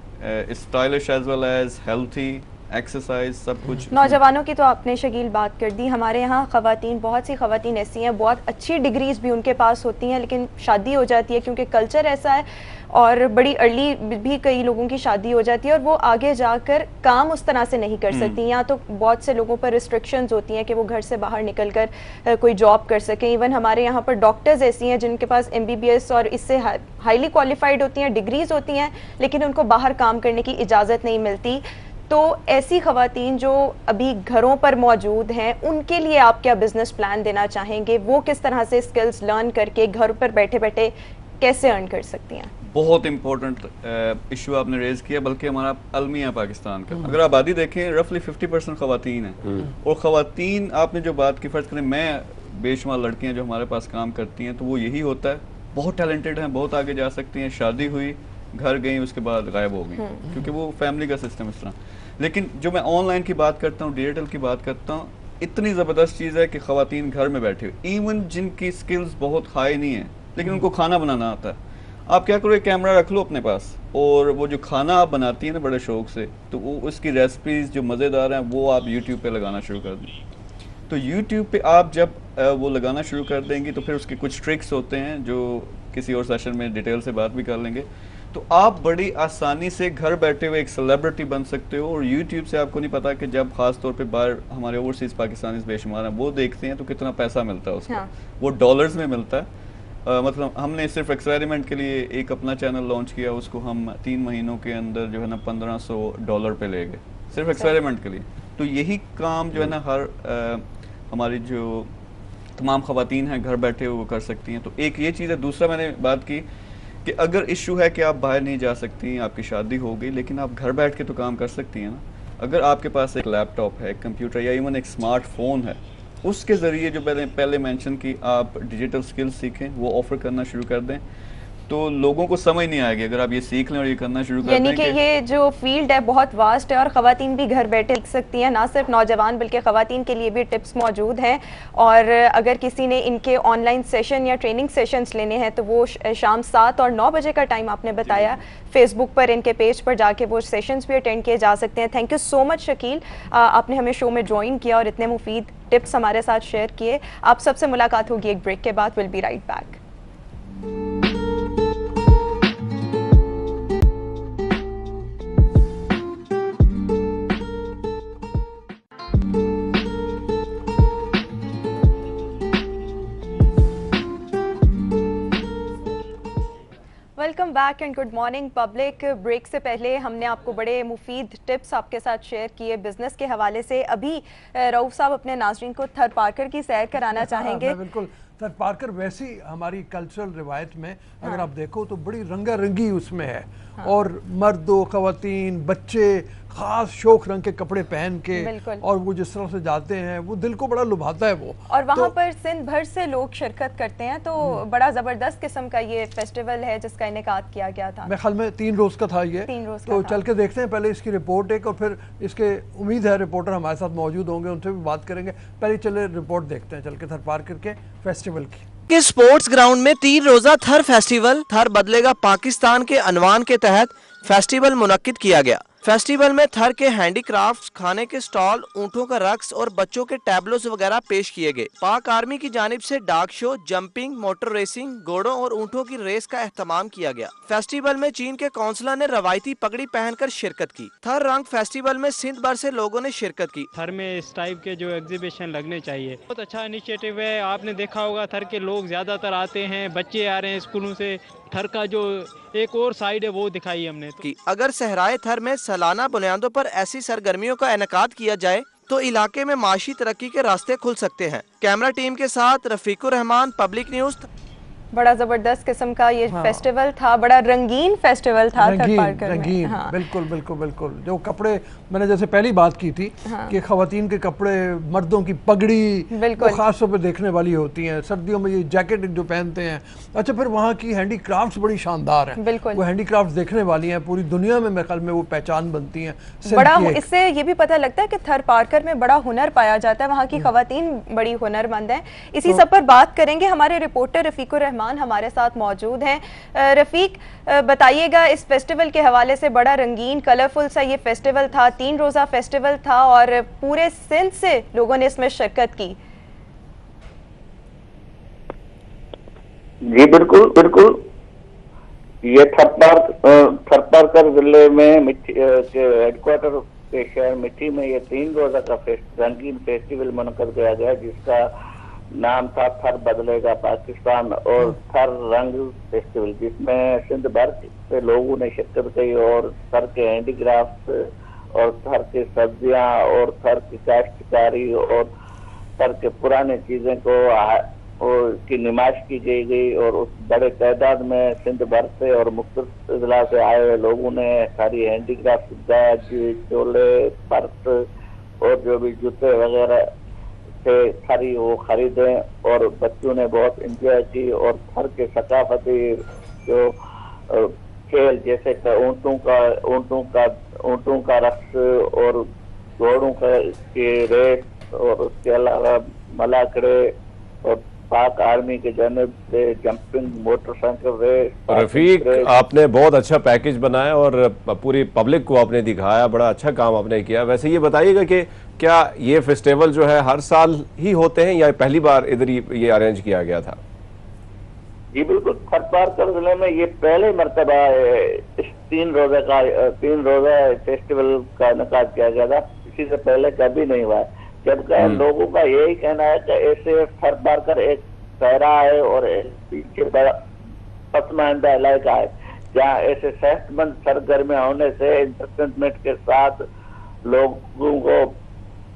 stylish as well as healthy, exercise, सब कुछ। नौजवानों की तो आपने शकील बात कर दी। हमारे यहाँ ख़वातीन, बहुत सी ख़वातीन ऐसी हैं, बहुत अच्छी डिग्रीज भी उनके पास होती हैं, लेकिन शादी हो जाती है क्योंकि कल्चर ऐसा है, और बड़ी अर्ली भी कई लोगों की शादी हो जाती है और वो आगे जाकर काम उस तरह से नहीं कर सकती। यहाँ तो बहुत से लोगों पर रिस्ट्रिक्शंस होती हैं कि वो घर से बाहर निकल कर कोई जॉब कर सकें। इवन हमारे यहाँ पर डॉक्टर्स ऐसी हैं जिनके पास MBBS और इससे हाईली क्वालिफाइड होती हैं, डिग्रीज होती हैं, लेकिन उनको बाहर काम करने की इजाज़त नहीं मिलती। तो ऐसी ख़वातीन जो अभी घरों पर मौजूद हैं, उनके लिए आप क्या बिजनेस प्लान देना चाहेंगे? वो किस तरह से स्किल्स लर्न करके घर पर बैठे बैठे कैसे अर्न कर सकती हैं? बहुत इंपॉर्टेंट इशू आपने रेज किया, बल्कि हमारा अलमिया पाकिस्तान का, अगर आबादी देखें रफली 50% ख़वातीन है। और ख़वातीन, आपने जो बात की, फ़र्ज़ करें मैं बेशुमार लड़कियां जो हमारे पास काम करती हैं, तो वो यही होता है, बहुत टैलेंटेड हैं, बहुत आगे जा सकती हैं, शादी हुई, घर गई, उसके बाद गायब हो गई, क्योंकि वो फैमिली का सिस्टम इस तरह। लेकिन जो मैं ऑनलाइन की बात करता हूँ, डिजिटल की बात करता हूँ, इतनी ज़बरदस्त चीज़ है कि ख़वातीन घर में बैठे हुए, इवन जिनकी स्किल्स बहुत हाई नहीं है लेकिन उनको खाना बनाना आता है, आप क्या करो, एक कैमरा रख लो अपने पास, और वो जो खाना आप बनाती है ना बड़े शौक से, तो वो उसकी रेसिपीज़ जो मज़ेदार हैं वो आप यूट्यूब पे लगाना शुरू कर दें। तो यूट्यूब पे आप जब वो लगाना शुरू कर देंगे तो फिर उसके कुछ ट्रिक्स होते हैं जो किसी और सेशन में डिटेल से बात भी कर लेंगे। तो आप बड़ी आसानी से घर बैठे हुए एक सेलिब्रिटी बन सकते हो। और यूट्यूब से आपको नहीं पता कि जब खास तौर पे बाहर हमारे ओवरसीज़ पाकिस्तानी बेशुमार हैं, वो देखते हैं तो कितना पैसा मिलता है उसको। वो डॉलर्स में मिलता है। मतलब हमने सिर्फ एक्सपेरिमेंट के लिए एक अपना चैनल लॉन्च किया, उसको हम 3 महीनों के अंदर जो है ना $1500 पे ले गए, सिर्फ एक्सपेरिमेंट के लिए। तो यही काम जो है ना हर हमारी जो तमाम ख़वातीन हैं घर बैठे हुए वो कर सकती हैं। तो एक ये चीज़ है। दूसरा मैंने बात की कि अगर इशू है कि आप बाहर नहीं जा सकती, आपकी शादी हो गई, लेकिन आप घर बैठ के तो काम कर सकती हैं ना। अगर आपके पास एक लैपटॉप है, एक कंप्यूटर या इवन एक स्मार्टफोन है, उसके ज़रिए जो पहले मेंशन की आप डिजिटल स्किल्स सीखें, वो ऑफ़र करना शुरू कर दें, तो लोगों को समझ नहीं आएगी अगर आप ये सीख लें और ये करना शुरू कर दें। यानी कि ये जो फील्ड है बहुत वास्ट है और ख़वातीन भी घर बैठे सीख सकती हैं, ना सिर्फ नौजवान बल्कि ख़वातीन के लिए भी टिप्स मौजूद हैं। और अगर किसी ने इनके ऑनलाइन सेशन या ट्रेनिंग सेशंस लेने हैं तो वो शाम 7 और 9 बजे का टाइम आपने बताया। फेसबुक पर इनके पेज पर जाके वो सेशंस भी अटेंड किए जा सकते हैं। Thank you so much Shakeel, आपने हमें शो में ज्वाइन किया और इतने मुफीद टिप्स हमारे साथ शेयर किए। आप सबसे मुलाकात होगी एक ब्रेक के बाद। Will be right back. Welcome back and good morning public. Break से पहले हमने आपको बड़े मुफीद टिप्स आपके साथ शेयर किए बिजनेस के हवाले से। अभी रऊफ साहब अपने नाज़रीन को थर पार्कर की सैर कराना चाहेंगे। बिल्कुल, थर पार्कर वैसी हमारी कल्चरल रिवायत में अगर आप देखो तो बड़ी रंगारंगी उसमें है। और मर्द, ख़वातीन, बच्चे, खास शौक रंग के कपड़े पहन के, बिल्कुल। और वो जिस तरह से जाते हैं वो दिल को बड़ा लुभाता है वो। और वहाँ पर सिंध भर से लोग शिरकत करते हैं, तो बड़ा ज़बरदस्त किस्म का ये फेस्टिवल है जिसका इनेकाद किया गया था। मेरे ख्याल में 3 रोज़ का था ये। 3 रोज़ तो का चल के देखते हैं पहले इसकी रिपोर्ट एक, और फिर इसके उम्मीद है रिपोर्टर हमारे साथ मौजूद होंगे, उनसे भी बात करेंगे। पहले चले रिपोर्ट देखते हैं चल के थर पार्कर के फेस्टिवल की। के स्पोर्ट्स ग्राउंड में 3 रोजा थर फेस्टिवल थर बदलेगा पाकिस्तान के अनवान के तहत फेस्टिवल मुनक्किद किया गया। फेस्टिवल में थर के हैंडीक्राफ्ट्स, खाने के स्टॉल, ऊँटों का रक्स और बच्चों के टैबलोस वगैरह पेश किए गए। पाक आर्मी की जानिब से डाक शो, जंपिंग, मोटर रेसिंग, घोड़ों और ऊँटों की रेस का एहतमाम किया गया। फेस्टिवल में चीन के कौंसलर ने रवायती पगड़ी पहनकर शिरकत की। थर रंग फेस्टिवल में सिंध भर से लोगों ने शिरकत की। थर में इस टाइप के जो एग्जीबिशन लगने चाहिए, बहुत अच्छा इनिशिएटिव है। आपने देखा होगा थर के लोग ज्यादातर आते हैं, बच्चे आ रहे हैं स्कूलों से। थर का जो एक और साइड है वो दिखाई हमने की अगर सहराए थर में सालाना बुनियादों पर ऐसी सरगर्मियों का इनेकाद किया जाए तो इलाके में माशी तरक्की के रास्ते खुल सकते हैं। कैमरा टीम के साथ रफीकुर रहमान, पब्लिक न्यूज। बड़ा ज़बरदस्त किस्म का ये फेस्टिवल था, बड़ा रंगीन फेस्टिवल था थर पार्कर में। रंगीन, हाँ। बिल्कुल बिल्कुल बिल्कुल। जो कपड़े मैंने जैसे पहली बात की थी कि ख़वातीन के कपड़े, मर्दों की पगड़ी बिल्कुल। वो ख़ास तौर पे देखने वाली होती हैं। सर्दियों में ये जैकेट जो पहनते हैं। अच्छा, फिर वहाँ की हैंडीक्राफ्ट्स बड़ी शानदार हैं। बिल्कुल। वो हैंडीक्राफ्ट्स देखने वाली हैं, पूरी दुनिया में मेरे ख्याल में वो पहचान बनती हैं। बड़ा इससे ये भी पता लगता है कि थर पार्कर में बड़ा हुनर पाया जाता है, वहाँ की ख़वातीन बड़ी हुनरमंद हैं। इसी सब पर बात करेंगे, हमारे रिपोर्टर रफीकुर रहमान हमारे साथ मौजूद हैं। रफीक, बताइएगा इस फेस्टिवल के हवाले से। बड़ा रंगीन कलरफुल सा ये फेस्टिवल था, 3 रोज़ा फेस्टिवल था और पूरे सिंध से लोगों ने इसमें शिरकत की। जी बिल्कुल बिल्कुल। ये थरपारकर जिले में हेडक्वार्टर के शहर मिट्टी में ये 3 रोजा का रंगीन फेस्टिवल मुनक़द किया गया, जिसका नाम था थर बदलेगा पाकिस्तान और थर रंग फेस्टिवल, जिसमें सिंध भर से लोगों ने शिरकत की और थर के हैंडीक्राफ्ट और थर की सब्जियां और थर की काश्तकारी और थर के पुराने चीजें को की नुमाइश की गई और उस बड़े तादाद में सिंध भर से और मुख्तलिफ जिला से आए हुए लोगों ने सारी हैंडीक्राफ्ट, गाज, चोले, पर्स और जो भी जूते वगैरह थे सारी वो खरीदे और बच्चों ने बहुत इंजॉय की। और थर के सकाफती जो खेल जैसे ऊँटों का रक्स और घोड़ों के रेस और उसके अलावा मलाकड़े और पाक आर्मी के जानिब से जंपिंग, मोटरसाइकिल रेस। रफीक, आपने बहुत अच्छा पैकेज बनाया और पूरी पब्लिक को आपने दिखाया, बड़ा अच्छा काम आपने किया। वैसे ये बताइएगा कि क्या ये फेस्टिवल जो है हर साल ही होते हैं या पहली बार इधर ये अरेंज किया गया था? जी बिल्कुल, थर पार्कर जिले में ये पहले मरतबा इस 3 रोजा फेस्टिवल का इनेकाद किया गया था। इसी से पहले कभी नहीं हुआ है। जबकि लोगों का यही कहना है कि ऐसे थर पार्कर एक सहरा है और पीछे बड़ा पसमानदा इलाका है, जहाँ ऐसे सेहतमंद सरगर्मियां होने से इंटरटेनमेंट के साथ लोगों को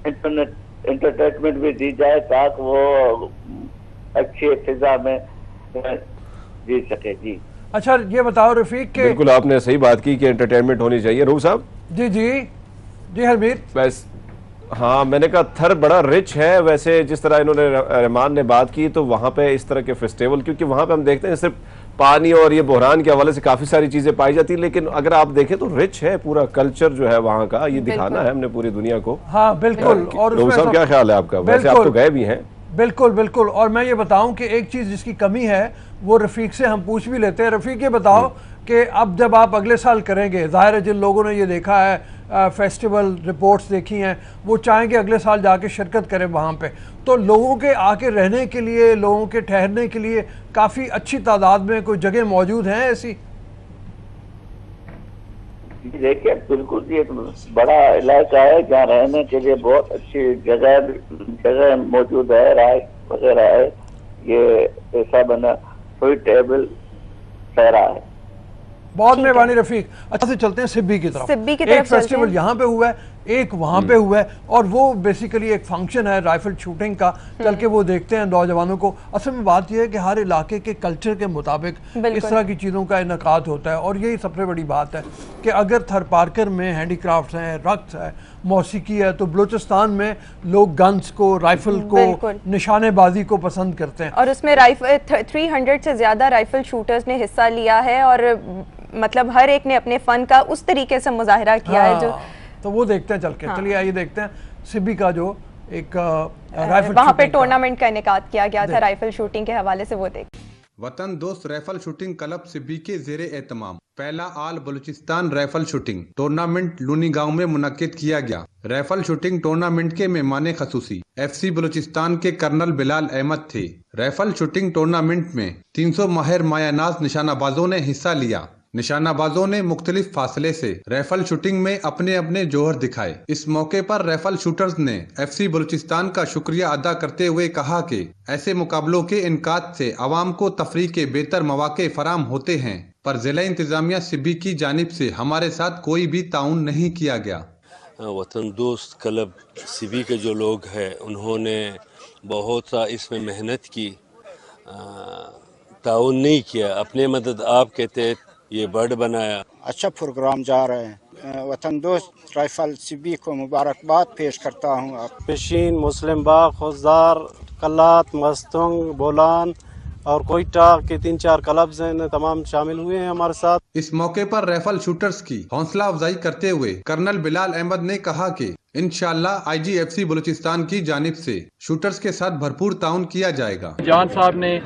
इंटरटेनमेंट भी दी जाए ताकि वो अच्छी फिजा में जी सके। जी अच्छा, ये बताओ रफीक के। बिल्कुल, आपने सही बात की कि एंटरटेनमेंट होनी चाहिए। रूब साहब। जी जी जी हरमीत। बस हाँ, मैंने कहा थर बड़ा रिच है। वैसे जिस तरह इन्होंने रहमान ने बात की, तो वहाँ पे इस तरह के फेस्टिवल, क्योंकि वहाँ पे हम देखते हैं सिर्फ पानी और ये बहरान के हवाले से काफ़ी सारी चीज़ें पाई जाती है, लेकिन अगर आप देखें तो रिच है पूरा कल्चर जो है वहाँ का। ये दिखाना है हमने पूरी दुनिया को। हाँ बिल्कुल। और रूब साहब, क्या ख्याल है आपका? वैसे आप तो गए भी हैं। बिल्कुल बिल्कुल। और मैं ये बताऊं कि एक चीज़ जिसकी कमी है वो रफ़ीक से हम पूछ भी लेते हैं। रफ़ीक, ये बताओ कि अब जब आप अगले साल करेंगे, ज़ाहिर है जिन लोगों ने ये देखा है, फेस्टिवल रिपोर्ट्स देखी हैं, वो चाहेंगे अगले साल जाके शिरकत करें वहाँ पे, तो लोगों के आके रहने के लिए, लोगों के ठहरने के लिए काफ़ी अच्छी तादाद में कोई जगह मौजूद हैं ऐसी? देखिए बिल्कुल, ये बड़ा इलाका है जहाँ रहने के लिए बहुत अच्छी जगह मौजूद है, राय वगैरह है। ये ऐसा बना सुइटेबल सहरा है। बहुत मेहरबानी रफीक। अच्छा से चलते हैं सिब्बी की तरफ। सिब्बी की तरफ एक फेस्टिवल यहाँ पे हुआ है, एक वहाँ पे हुआ है, और वो बेसिकली एक फंक्शन है राइफल शूटिंग का, चल के वो देखते हैं नौजवानों को। असल में बात यह है कि हर इलाके के कल्चर के मुताबिक इस तरह की चीज़ों का इनकाद होता है, और यही सबसे बड़ी बात है कि अगर थर पार्कर में हैंडीक्राफ्ट्स हैं, रक्स है, मौसीकी है, तो बलूचिस्तान में लोग गन्स को, राइफल को, निशानेबाजी को पसंद करते हैं। और उसमें राइफल 300 से ज़्यादा राइफल शूटर्स ने हिस्सा लिया है, और मतलब हर एक ने अपने फ़न का उस तरीके से मुजाहिरा किया है जो, तो वो देखते हैं चल के। चलिए आइए देखते हैं सिबी का जो एक राइफल वहाँ पे टूर्नामेंट का इनेकाद किया गया था राइफल शूटिंग के हवाले से, वो देख। वतन दोस्त राइफल शूटिंग क्लब सिब्बी के ज़ेरे एहतमाम पहला all Balochistan rifle shooting tournament Luni गांव में मुनक्किद किया गया। राइफल शूटिंग टूर्नामेंट के मेहमान खसूसी FC बलूचिस्तान के कर्नल बिलाल अहमद थे। राइफल शूटिंग टूर्नामेंट में 300 माहिर मायानाज निशानाबाजों ने हिस्सा लिया। निशानाबाजों ने मुख्तलिफ फासले से राइफल शूटिंग में अपने अपने जोहर दिखाए। इस मौके पर राइफल शूटर्स ने FC बलूचिस्तान का शुक्रिया अदा करते हुए कहा कि ऐसे मुकाबलों के इनकाद से आवाम को तफरीह के बेहतर मौके फराम होते हैं, पर जिला इंतजामिया सिब्बी की जानिब से हमारे साथ कोई भी ताउन नहीं किया गया। वतन दोस्त क्लब सिब्बी के जो लोग हैं उन्होंने बहुत सा इसमें मेहनत की, ताउन नहीं किया, अपने मदद आप के तहत ये बर्ड बनाया। अच्छा प्रोग्राम जा रहे हैं। वतन दोस्त राइफल सिब्बी को मुबारकबाद पेश करता हूँ। आप पेशीन, मुस्लिम बाग, खुजदार, कल्लात, मस्तंग, बोलान और कोयटा के 3-4 क्लब्स हैं, तमाम शामिल हुए हैं हमारे साथ। इस मौके पर राइफल शूटर्स की हौसला अफजाई करते हुए कर्नल बिलाल अहमद ने कहा कि इंशाअल्लाह IGFC बलूचिस्तान की जानिब से शूटर्स के साथ भरपूर ताउन किया जाएगा। जान साहब ने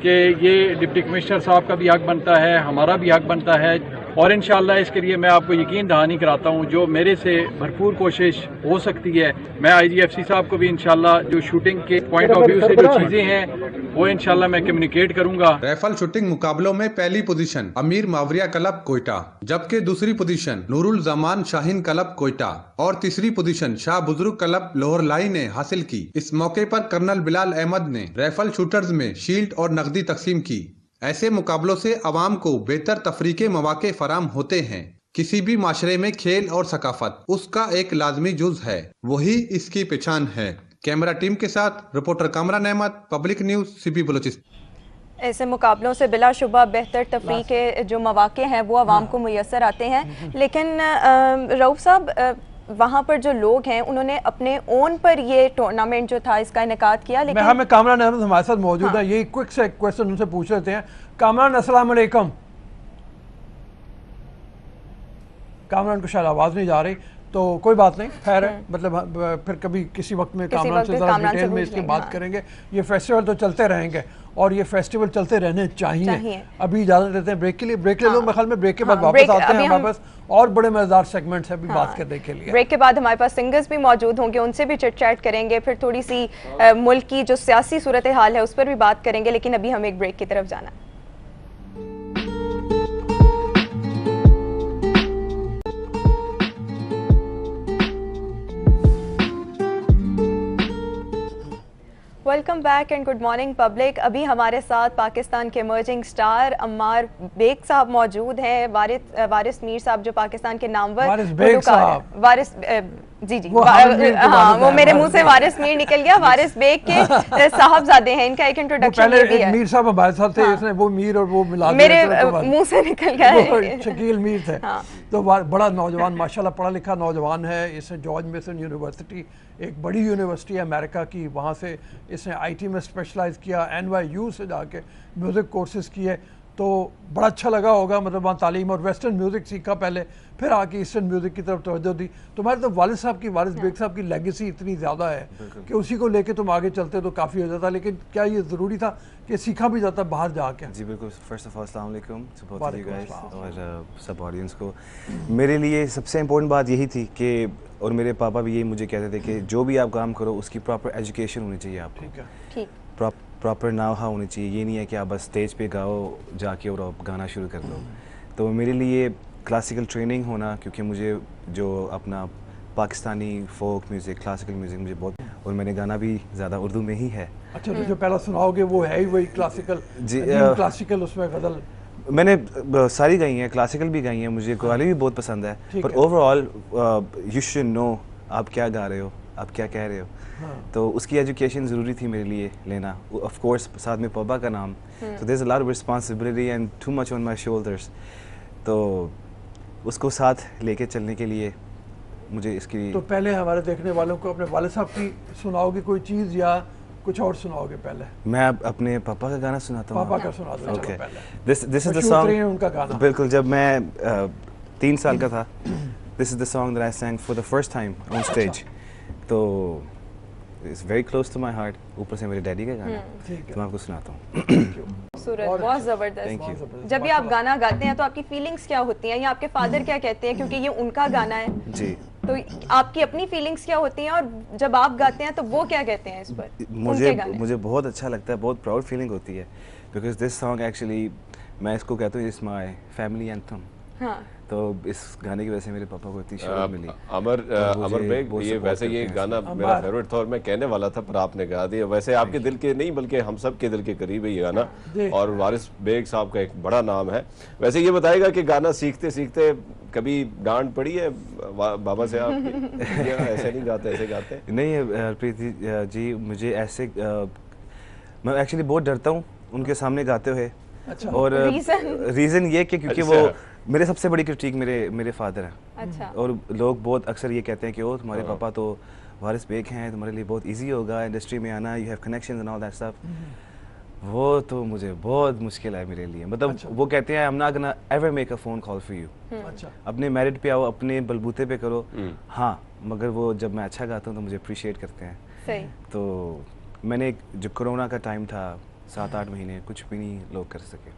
कि ये डिप्टी कमिश्नर साहब का भी हक बनता है, हमारा भी हक बनता है, और इंशाअल्लाह इसके लिए मैं आपको यकीन दहानी कराता हूँ जो मेरे से भरपूर कोशिश हो सकती है। मैं IGFC साहब को भी इंशाअल्लाह जो शूटिंग के पॉइंट ऑफ व्यू से जो चीज़ें हैं वो इंशाअल्लाह मैं कम्युनिकेट करूँगा। राइफल शूटिंग मुकाबलों में पहली पोजीशन अमीर मावरिया क्लब कोयटा, जबकि दूसरी पोजीशन नूरुल जमान शाहीन क्लब कोयटा और तीसरी पोजीशन शाह बुजुर्ग क्लब लोहरलाई ने हासिल की। इस मौके पर कर्नल बिलाल अहमद ने राइफल शूटर्स में शील्ड और नकदी तकसीम की। ऐसे मुकाबलों से अवाम को बेहतर तफरीह के मौके फराम होते हैं। किसी भी माशरे में खेल और सकाफत उसका एक लाजमी जुज है, वही इसकी पहचान है। कैमरा टीम के साथ reporter Kamran Ahmed, public news Sibi Balochistan. ऐसे मुकाबलों से बिलाशुबा बेहतर तफरीह के जो मौके हैं वो आवाम को मुयसर आते हैं। लेकिन रऊफ साहब, वहाँ पर जो लोग हैं उन्होंने अपने ओन पर ये टूर्नामेंट जो था इसका इनेकाद किया, लेकिन हमें कामरान अहमद हमारे साथ मौजूद है। यही क्विक से क्वेश्चन उनसे पूछ लेते हैं। कामरान अस्सलाम वालेकुम। कामरान को शायद आवाज़ नहीं जा रही, तो कोई बात नहीं, खैर है, मतलब फिर कभी किसी वक्त में कामरान से ज़रा डिटेल में इसकी बात करेंगे। ये फेस्टिवल तो चलते रहेंगे और ये फेस्टिवल चलते रहने चाहिए। अभी इजाज़त देते हैं ब्रेक के लिए, ब्रेक ले लो। मेरे ख्याल में ब्रेक के बाद वापस आते हैं, हमारे पास और बड़े मज़ेदार सेगमेंट्स हैं अभी बात करने के लिए। ब्रेक के बाद हमारे पास सिंगर्स भी मौजूद होंगे, उनसे भी चिट चैट करेंगे, फिर थोड़ी सी मुल्क की जो सियासी सूरत हाल है उस पर भी बात करेंगे। लेकिन अभी हमें एक ब्रेक की तरफ जाना है। Welcome back and good morning public. अभी हमारे साथ पाकिस्तान के इमर्जिंग स्टार अम्मार बेग साहब मौजूद हैं। वारिस मीर साहब जो पाकिस्तान के नामवर वारिस जी हाँ, वो मेरे मुंह से वारिस मीर निकल गया। वारिस बेग के साहबजादे हैं, इनका एक इंट्रोडक्शन भी है। मीर साहब हमारे साथ थे, इसने वो मीर और वो मिला मेरे मुंह से निकल गया है। शकील मीर थे। तो बड़ा नौजवान, माशाल्लाह पढ़ा लिखा नौजवान है। इसने जॉर्ज मेसन यूनिवर्सिटी, एक बड़ी यूनिवर्सिटी है अमेरिका की, वहाँ से इसने IT में स्पेशलाइज किया, NYU से जाके म्यूज़िक कोर्सेज किए। तो बड़ा अच्छा लगा होगा, मतलब वहाँ तालीम और वेस्टर्न म्यूज़िक सीखा पहले, फिर आके ईस्टर्न म्यूज़िक की तरफ तवज्जो दी। तुम्हारे तो वालिद साहब की, वारिस बेग साहब की लेगेसी इतनी ज़्यादा है कि उसी को लेके तुम आगे चलते तो काफ़ी हो जाता। लेकिन क्या ये ज़रूरी था कि सीखा भी जाता बाहर जाके? जी बिल्कुल। फर्स्ट ऑफ ऑल अस्सलाम वालेकुम और सब ऑडियंस को। मेरे लिए सबसे इम्पोर्टेंट बात यही थी कि, और मेरे पापा भी यही मुझे कहते थे कि जो भी आप काम करो उसकी प्रॉपर एजुकेशन होनी चाहिए आपको, प्रॉपर नाहा होनी चाहिए। ये नहीं है कि आप बस स्टेज पे गाओ जाके और आप गाना शुरू कर दो। तो मेरे लिए क्लासिकल ट्रेनिंग होना, क्योंकि मुझे जो अपना Pakistani folk music, classical music मुझे बहुत, और मैंने गाना भी ज़्यादा उर्दू में ही है। अच्छा, तो जो पहला सुनाओगे वो है ही वही क्लासिकल? जी, क्लासिकल उसमें गज़ल मैंने सारी गाई हैं, क्लासिकल भी गाई हैं, मुझे कव्वाली भी बहुत पसंद है। पर ओवरऑल यू शुड नो आप क्या गा रहे हो, आप क्या कह रहे हो। तो उसकी एजुकेशन ज़रूरी थी मेरे लिए लेना, ऑफ कोर्स साथ में पापा का नाम, तो there is a lot of responsibility and too much on my shoulders. तो उसको साथ लेके चलने के लिए मुझे इसकी। तो पहले हमारे देखने वालों को अपने वाले साहब की सुनाओगे कोई चीज़ या कुछ और सुनाओगे? पहले मैं अपने पापा का गाना सुनाता हूँ। पापा का सुना दो। ओके, पहले दिस इज द सॉन्ग, उनका गाना। बिल्कुल, जब मैं 3 साल का था, this is the song that I sang for the first time on stage. तो it's very close to my heart, ऊपर से मेरे डैडी का गाना, तो मैं आपको सुनाता हूँ। सूरज, बहुत ज़बरदस्त। जब भी आप गाना गाते हैं तो आपकी फीलिंग्स क्या होती हैं, या आपके फादर क्या कहते हैं, क्योंकि ये उनका गाना है जी, तो आपकी अपनी फीलिंग्स क्या होती हैं, और जब आप गाते हैं तो वो क्या कहते हैं इस पर? मुझे बहुत अच्छा लगता है, बहुत प्राउड फीलिंग होती है, बिकॉज दिस सॉन्ग एक्चुअली मैं इसको कहता हूँ इट्स माय फैमिली एंथम। हाँ, तो इस गाने की वजह से मेरे पापा को इतनी शौक मिली। अमर बेग, ये वैसे ये गाना मेरा फेवरेट था और मैं कहने वाला था, पर आपने गा दिया। वैसे आपके दिल के नहीं बल्कि हम सब के दिल के करीब है ये गाना, और वारिस बेग साहब का एक बड़ा नाम है। वैसे ये बताएगा कि गाना सीखते सीखते कभी डांट पड़ी है बाबा से आपकी? ऐसे नहीं गाते, ऐसे गाते? नहीं प्रीति जी, मुझे ऐसे मैं एक्चुअली बहुत डरता हूँ उनके सामने गाते हुए। अच्छा। और रीज़न ये कि क्योंकि वो मेरे सबसे बड़ी क्रिटिक मेरे फादर हैं। अच्छा। और लोग बहुत अक्सर ये कहते हैं कि ओ तुम्हारे पापा तो वारिस बेग हैं, तुम्हारे लिए बहुत इजी होगा इंडस्ट्री में आना, you have connections and all that stuff. वो तो मुझे बहुत मुश्किल है मेरे लिए, मतलब अच्छा। वो कहते हैं I am not gonna ever make a phone call for you. अच्छा। अपने मेरिट पे आओ, अपने बलबूते पे करो। हाँ, मगर वो जब मैं अच्छा गाता हूँ तो मुझे अप्रिशिएट करते हैं। सही। तो मैंने जो कोरोना का टाइम था 7-8 महीने कुछ भी नहीं लोग कर सके,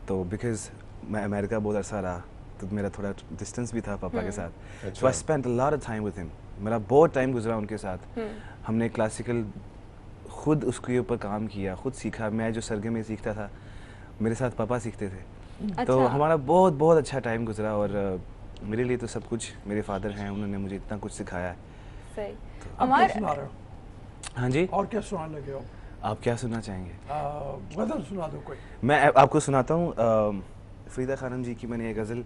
तो बिकॉज मैं अमेरिका बहुत अर्सा रहा तो मेरा थोड़ा डिस्टेंस भी था पापा के साथ, so I spent a lot of time with him. मेरा बहुत टाइम गुजरा उनके साथ। हमने क्लासिकल खुद उसके ऊपर काम किया, खुद सीखा। मैं जो सरगम में सीखता था मेरे साथ पापा सीखते थे। अच्छा। तो हमारा बहुत बहुत अच्छा टाइम गुजरा, और मेरे लिए तो सब कुछ मेरे फादर हैं, उन्होंने मुझे इतना कुछ सिखाया है। सही। तो हाँ जी, और क्या सुनाने लगे हो? आप क्या सुनना चाहेंगे? गज़ल सुना दो कोई। मैं आपको सुनाता हूँ फरीदा खानम जी की मैंने एक गज़ल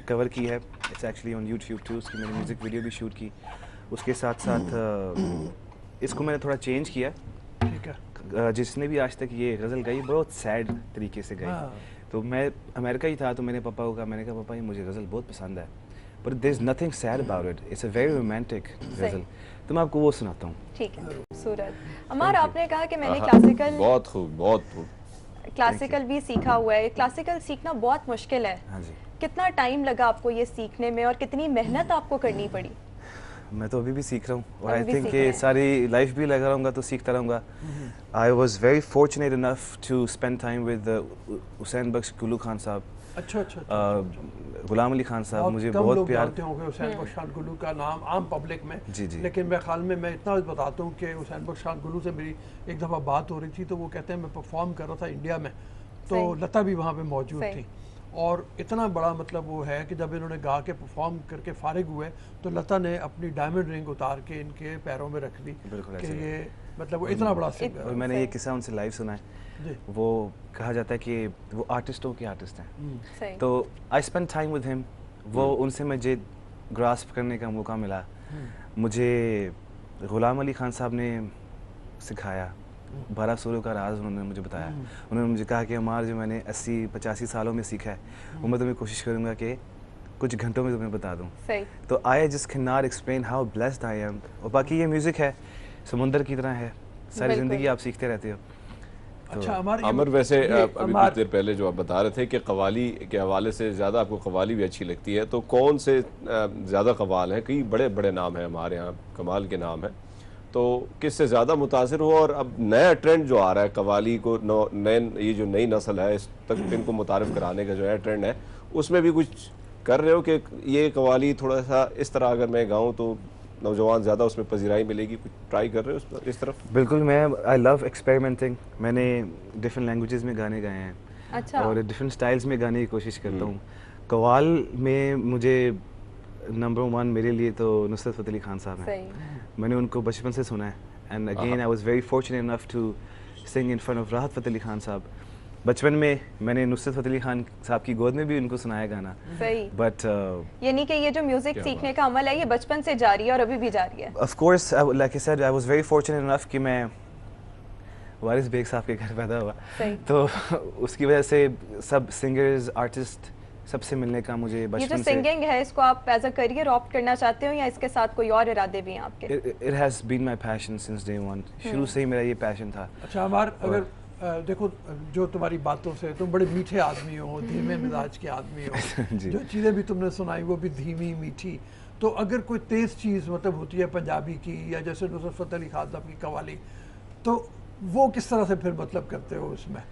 कवर की है, it's actually on YouTube too. उसकी मैंने म्यूज़िक वीडियो भी शूट की, उसके साथ साथ इसको मैंने थोड़ा चेंज किया। ठीक है। जिसने भी आज तक ये गज़ल गाई बहुत सैड तरीके से गाई, तो मैं अमेरिका ही था तो मैंने पापा को कहा, मैंने कहा पापा ये मुझे गज़ल बहुत पसंद है, but there is nothing sad about it, it's a very romantic ghazal, तो मैं आपको वो सुनाता हूँ। ठीक है। सूरज, अमर आपने कहा कि मैंने क्लासिकल बहुत खूब क्लासिकल भी सीखा हुआ है। क्लासिकल सीखना बहुत मुश्किल है। हाँ जी। कितना टाइम लगा आपको ये सीखने में, और कितनी मेहनत आपको करनी पड़ी? मैं तो अभी भी सीख रहा हूँ, और आई थिंक कि सारी लाइफ भी लगा रहूँगा तो सीखता रहूँगा। I was very fortunate enough to spend time with Hussain Bakhsh Gullu Khan साहब। अच्छा। गुलाम अली खान साहब मुझे बहुत प्यार करते होंगे। हुसैन बख्श खान गुलू का नाम आम पब्लिक में जी जी, लेकिन मेरे ख्याल में मैं इतना बताता हूँ कि हुसैन बख्श खान गुलू से मेरी एक दफ़ा बात हो रही थी, तो वो कहते हैं मैं परफॉर्म कर रहा था इंडिया में, तो लता भी वहाँ पे मौजूद थी, और इतना बड़ा मतलब वो है कि जब इन्होंने गा के परफॉर्म करके फारिग हुए तो लता ने अपनी डायमंड रिंग उतार के इनके पैरों में रख दी कि ये मतलब वो इतना बड़ा सिंगर। और मैंने ये किस्सा उनसे लाइव सुना है। वो कहा जाता है कि वो आर्टिस्टों के आर्टिस्ट हैं, तो I spend time with him. वो उनसे मुझे ग्रास्प करने का मौका मिला। मुझे गुलाम अली खान साहब ने सिखाया, 12 सुरों का राज उन्होंने मुझे बताया। उन्होंने मुझे कहा कि हमारा जो मैंने 80-85 सालों में सीखा है वो मैं तुम्हें कोशिश करूँगा कि कुछ घंटों में तुम्हें बता दूँ। तो I just can not explain how blessed I am. और बाकी ये म्यूज़िक है समुंदर की तरह है, सारी ज़िंदगी आप सीखते रहते हो। अच्छा अमर, वैसे अभी कुछ देर पहले जो आप बता रहे थे कि कव्वाली के हवाले से ज़्यादा आपको कव्वाली भी अच्छी लगती है, तो कौन से ज़्यादा कव्वाल हैं? कई बड़े बड़े नाम हैं हमारे यहाँ, कमाल के नाम हैं, तो किससे ज़्यादा मुतासिर हो? और अब नया ट्रेंड जो आ रहा है कव्वाली को ये जो नई नस्ल है इस तक इनको मुतारिफ कराने का जो है ट्रेंड है, उसमें भी कुछ कर रहे हो कि ये कव्वाली थोड़ा सा इस तरह अगर मैं गाऊँ तो नौजवान ज़्यादा उसमें पजीराई मिलेगी? कुछ ट्राई कर रहे हो इस तरफ? बिल्कुल, मैं आई लव एक्सपेरिमेंटिंग। मैंने डिफरेंट लैंग्वेजेस में गाने गाए हैं। अच्छा। और डिफरेंट स्टाइल्स में गाने की कोशिश करता हूँ। कव्वाल में मुझे नंबर 1 मेरे लिए तो नुसरत फ़तेह अली खान साहब हैं। मैंने उनको बचपन से सुना है, and again I was very fortunate enough to sing in front of Rahat Fateh Ali Khan साहब। बचपन में मैंने नुसरत फ़तेह अली खान साहब की गोद में भी उनको सुनाया गाना। सही। बट यानी कि ये जो म्यूजिक सीखने का अमल है ये बचपन से जारी है और अभी भी जारी है। Of course like I said I was very fortunate enough कि मैं वारिस बेग साहब के घर पैदा हुआ, तो उसकी वजह से सब सिंगर्स आर्टिस्ट सबसे मिलने का मुझे बचपन से। ये जो सिंगिंग है इसको आप एज अ करियर ऑप्ट करना चाहते हो या इसके साथ कोई और इरादे भी हैं आपके? It has been my passion since day one. शुरू से ही मेरा ये पैशन था। अच्छा अमर, अगर देखो जो तुम्हारी बातों से तुम बड़े मीठे आदमी हो, धीमे मिजाज के आदमी हो जो चीज़ें भी तुमने सुनाई वो भी धीमी मीठी, तो अगर कोई तेज़ चीज़ मतलब होती है पंजाबी की या जैसे नुसरत फ़तेह अली खान साहब की कवाली, तो वो किस तरह से फिर मतलब करते हो उसमें?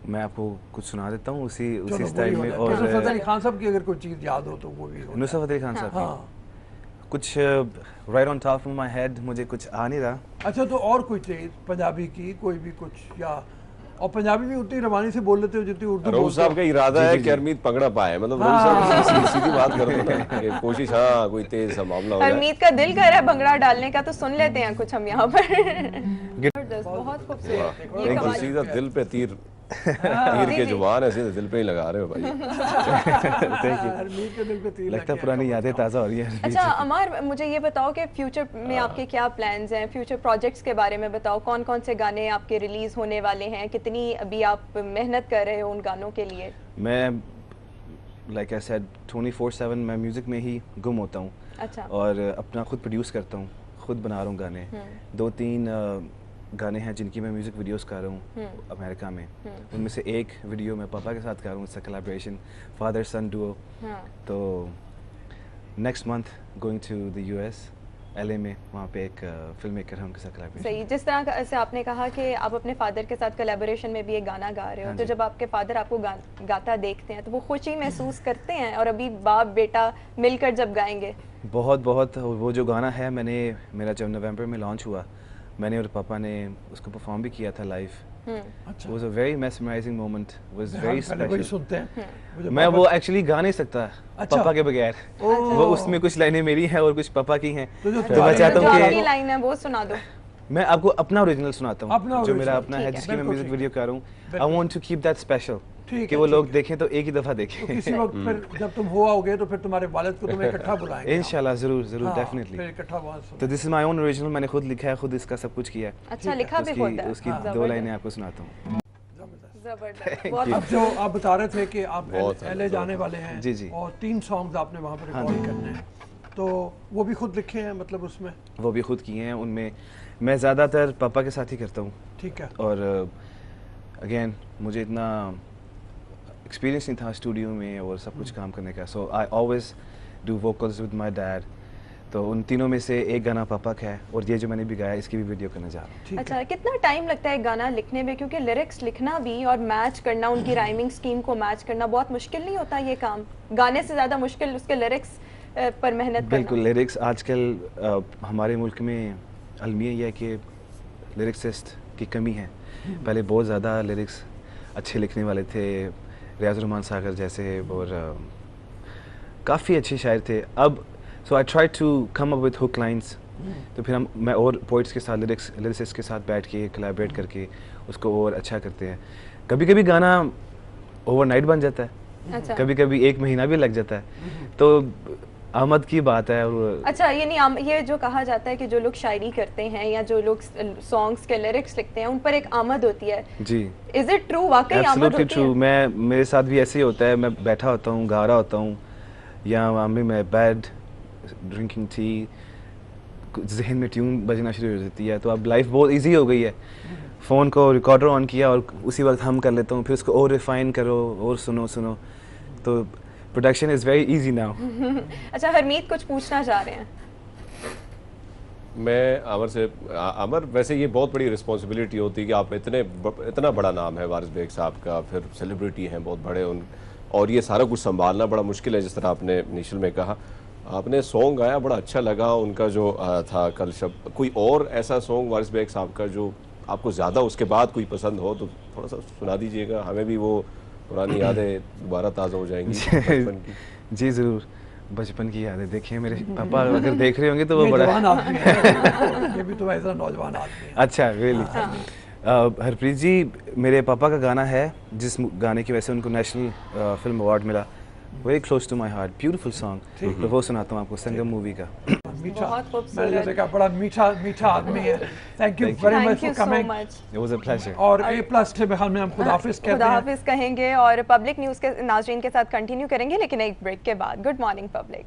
मैं आपको कुछ सुना देता हूँ उसी स्टाइल में। और नुसरत फ़तेह अली खान साहब की अगर कोई चीज़ याद हो तो वो भी। नुसरत फ़तेह अली खान साहब की कुछ right on top of my head मुझे कुछ आ नहीं रहा। अच्छा तो और कोई चीज़ पंजाबी की कोई भी कुछ, या और पंजाबी भी उतनी रवानी से बोल लेते हो जितनी उर्दू बोलते हो? रऊफ साहब का इरादा है कि हरमीत पकड़ा पाए, मतलब रऊफ साहब सीधी बात कर दो ना, कोशिश हाँ कोई तेज सा मामला हो जाए। हरमीत का दिल कर रहा है भंगड़ा डालने का, तो सुन लेते हैं कुछ हम यहाँ पर। बहुत खूबसूरत, ये एकदम सीधा दिल पे तीर के जुबान है, सीधे दिल पे ही लगा रहे हो भाई। लगता है पुरानी यादें ताज़ा हो रही है। अच्छा अमर, मुझे ये बताओ कि फ्यूचर में आपके क्या प्लान्स हैं, फ्यूचर प्रोजेक्ट्स के बारे में बताओ। कौन कौन से गाने आपके रिलीज होने वाले हैं, कितनी अभी आप मेहनत कर रहे हो उन गानों के लिए? मैं लाइक आई सेड 24/7 मैं म्यूजिक में ही गुम होता हूँ। अच्छा। और अपना खुद प्रोड्यूस करता हूँ, खुद बना रहा हूँ गाने। 2-3 गाने हैं जिनकी मैं म्यूजिक वीडियोस कर रहा हूँ अमेरिका में। उनमें से एक वीडियो मैं पापा के साथ कर रहा हूँ, इसका कोलैबोरेशन फादर सन डुओ। तो next month going to the US LA में, वहाँ पे एक फिल्म मेकर है उनके साथ कोलैबोरेशन। सही। जिस तरह से आपने कहा कि आप अपने फादर के साथ कोलैबोरेशन में भी एक गाना गा रहे हो, तो जब आपके फादर आपको गाता देखते हैं तो वो खुशी महसूस करते हैं? और अभी बाप बेटा मिलकर जब गाएंगे? बहुत बहुत। वो जो गाना है मेरा जब नवंबर में लॉन्च हुआ, मैंने और पापा ने उसको परफॉर्म भी किया था लाइव। अच्छा। It was a very mesmerizing moment, was very special। सुनते हैं मैं वो एक्चुअली गा नहीं सकता पापा के बगैर। वो उसमें कुछ लाइनें मेरी हैं और कुछ पापा की हैं, तो मैं चाहता हूँ कि आपकी लाइन है वो सुना दो। मैं आपको अपना ओरिजिनल सुनाता हूँ जो मेरा अपना है, जिसकी मैं म्यूजिक वीडियो कर रहा हूँ। I want to keep that special, कि वो लोग देखें तो एक ही दफा देखें। तो किसी वक्त फिर जब तुम हो आओगे तो फिर तुम्हारे वालिद को तुम्हें इकट्ठा बुलाएंगे इंशाल्लाह, जरूर डेफिनेटली। फिर इकट्ठा वहाँ तो this is my own original, मैंने खुद लिखा है, खुद इसका सब कुछ किया है। अच्छा, लिखा भी खुद है? उसकी 2 लाइनें आपको सुनाता हूँ। अब जो आप बता रहे थे कि आप LA जाने वाले हैं, जी, और 3 सॉन्ग्स आपने वहाँ पर रिकॉर्ड करने हैं, तो वो भी खुद लिखे हैं? मतलब उसमें वो भी खुद किए हैं। उनमें मैं ज़्यादातर पापा के साथ ही करता हूँ। ठीक है। और अगेन मुझे इतना एक्सपीरियंस नहीं था स्टूडियो में और सब कुछ काम करने का, so I always do vocals with my dad. तो उन तीनों में से एक गाना पापा का है, और ये जो मैंने भी गाया इसकी भी वीडियो करने जा रहा हूँ। अच्छा, कितना टाइम लगता है गाना लिखने में? क्योंकि लिरिक्स लिखना भी और मैच करना, उनकी राइमिंग स्कीम को मैच करना बहुत मुश्किल नहीं होता ये काम? गाने से ज़्यादा मुश्किल उसके लिरिक्स पर मेहनत करना। बिल्कुल। लिरिक्स आजकल हमारे मुल्क में अलमिया यह है कि लिरिक्सिस्ट की कमी है। पहले बहुत ज़्यादा लिरिक्स अच्छे लिखने वाले थे, रियाज़ुर-रहमान सागर जैसे, और काफ़ी अच्छे शायर थे। अब so I try to come up with hook lines. तो फिर मैं और पोइट्स के साथ लिरिसिस्ट के साथ बैठ के कोलैबोरेट करके उसको और अच्छा करते हैं। कभी कभी गाना ओवरनाइट बन जाता है। अच्छा। कभी कभी 1 महीना भी लग जाता है, तो आमद की बात है। और अच्छा, ये जो कहा जाता है कि जो लोग शायरी करते हैं या जो लोग सॉन्ग्स के लिरिक्स लिखते हैं उन पर एक आमद होती है जी। Is it true? वाकई आमद होती है? मेरे साथ भी ऐसे ही होता है। मैं बैठा होता हूँ, गा रहा होता हूँ, या मैं बेड ड्रिंकिंग टी, जहन में ट्यून बजना शुरू हो जाती है। तो अब लाइफ बहुत इजी हो गई है। फ़ोन को रिकॉर्डर ऑन किया और उसी वक्त हम कर लेता हूँ, फिर उसको और रिफाइन करो और सुनो। तो production is very easy now. अच्छा, हरमीत कुछ पूछना चाह रहे हैं? मैं अमर वैसे ये बहुत बड़ी रिस्पॉन्सिबिलिटी होती है कि आप इतना बड़ा नाम है वारिस बेग साहब का, फिर सेलिब्रिटी हैं बहुत बड़े और ये सारा कुछ संभालना बड़ा मुश्किल है। जिस तरह आपने इनिशियल में कहा, आपने सॉन्ग गाया, बड़ा अच्छा लगा उनका जो था कल शब। कोई और ऐसा सॉन्ग वारिस बेग साहब का जो आपको ज़्यादा उसके बाद कोई पसंद हो तो थोड़ा सा सुना दीजिएगा, हमें भी वो पुरानी यादें दोबारा ताज़ा हो जाएंगी बचपन की। जी ज़रूर, बचपन की यादें। देखिए मेरे पापा अगर देख रहे होंगे तो वो बड़ा आदमी है। ये भी तो ऐसा नौजवान आदमी है। अच्छा, रियली। हरप्रीत जी, मेरे पापा का गाना है जिस गाने की वजह से उनको नेशनल फिल्म अवार्ड मिला, very close to my heart, beautiful song. तो वो सुनाता हूँ आपको, संगम मूवी का। मीठा, मैंने जैसे कहा बड़ा मीठा मीठा आदमी है। Thank you very much for coming, it was a pleasure. और A+ के बहाल में हम खुदाफिज कहते हैं, खुदाफिज कहेंगे और पब्लिक न्यूज़ के नाज़रीन के साथ कंटिन्यू करेंगे, लेकिन एक ब्रेक के बाद। Good morning public.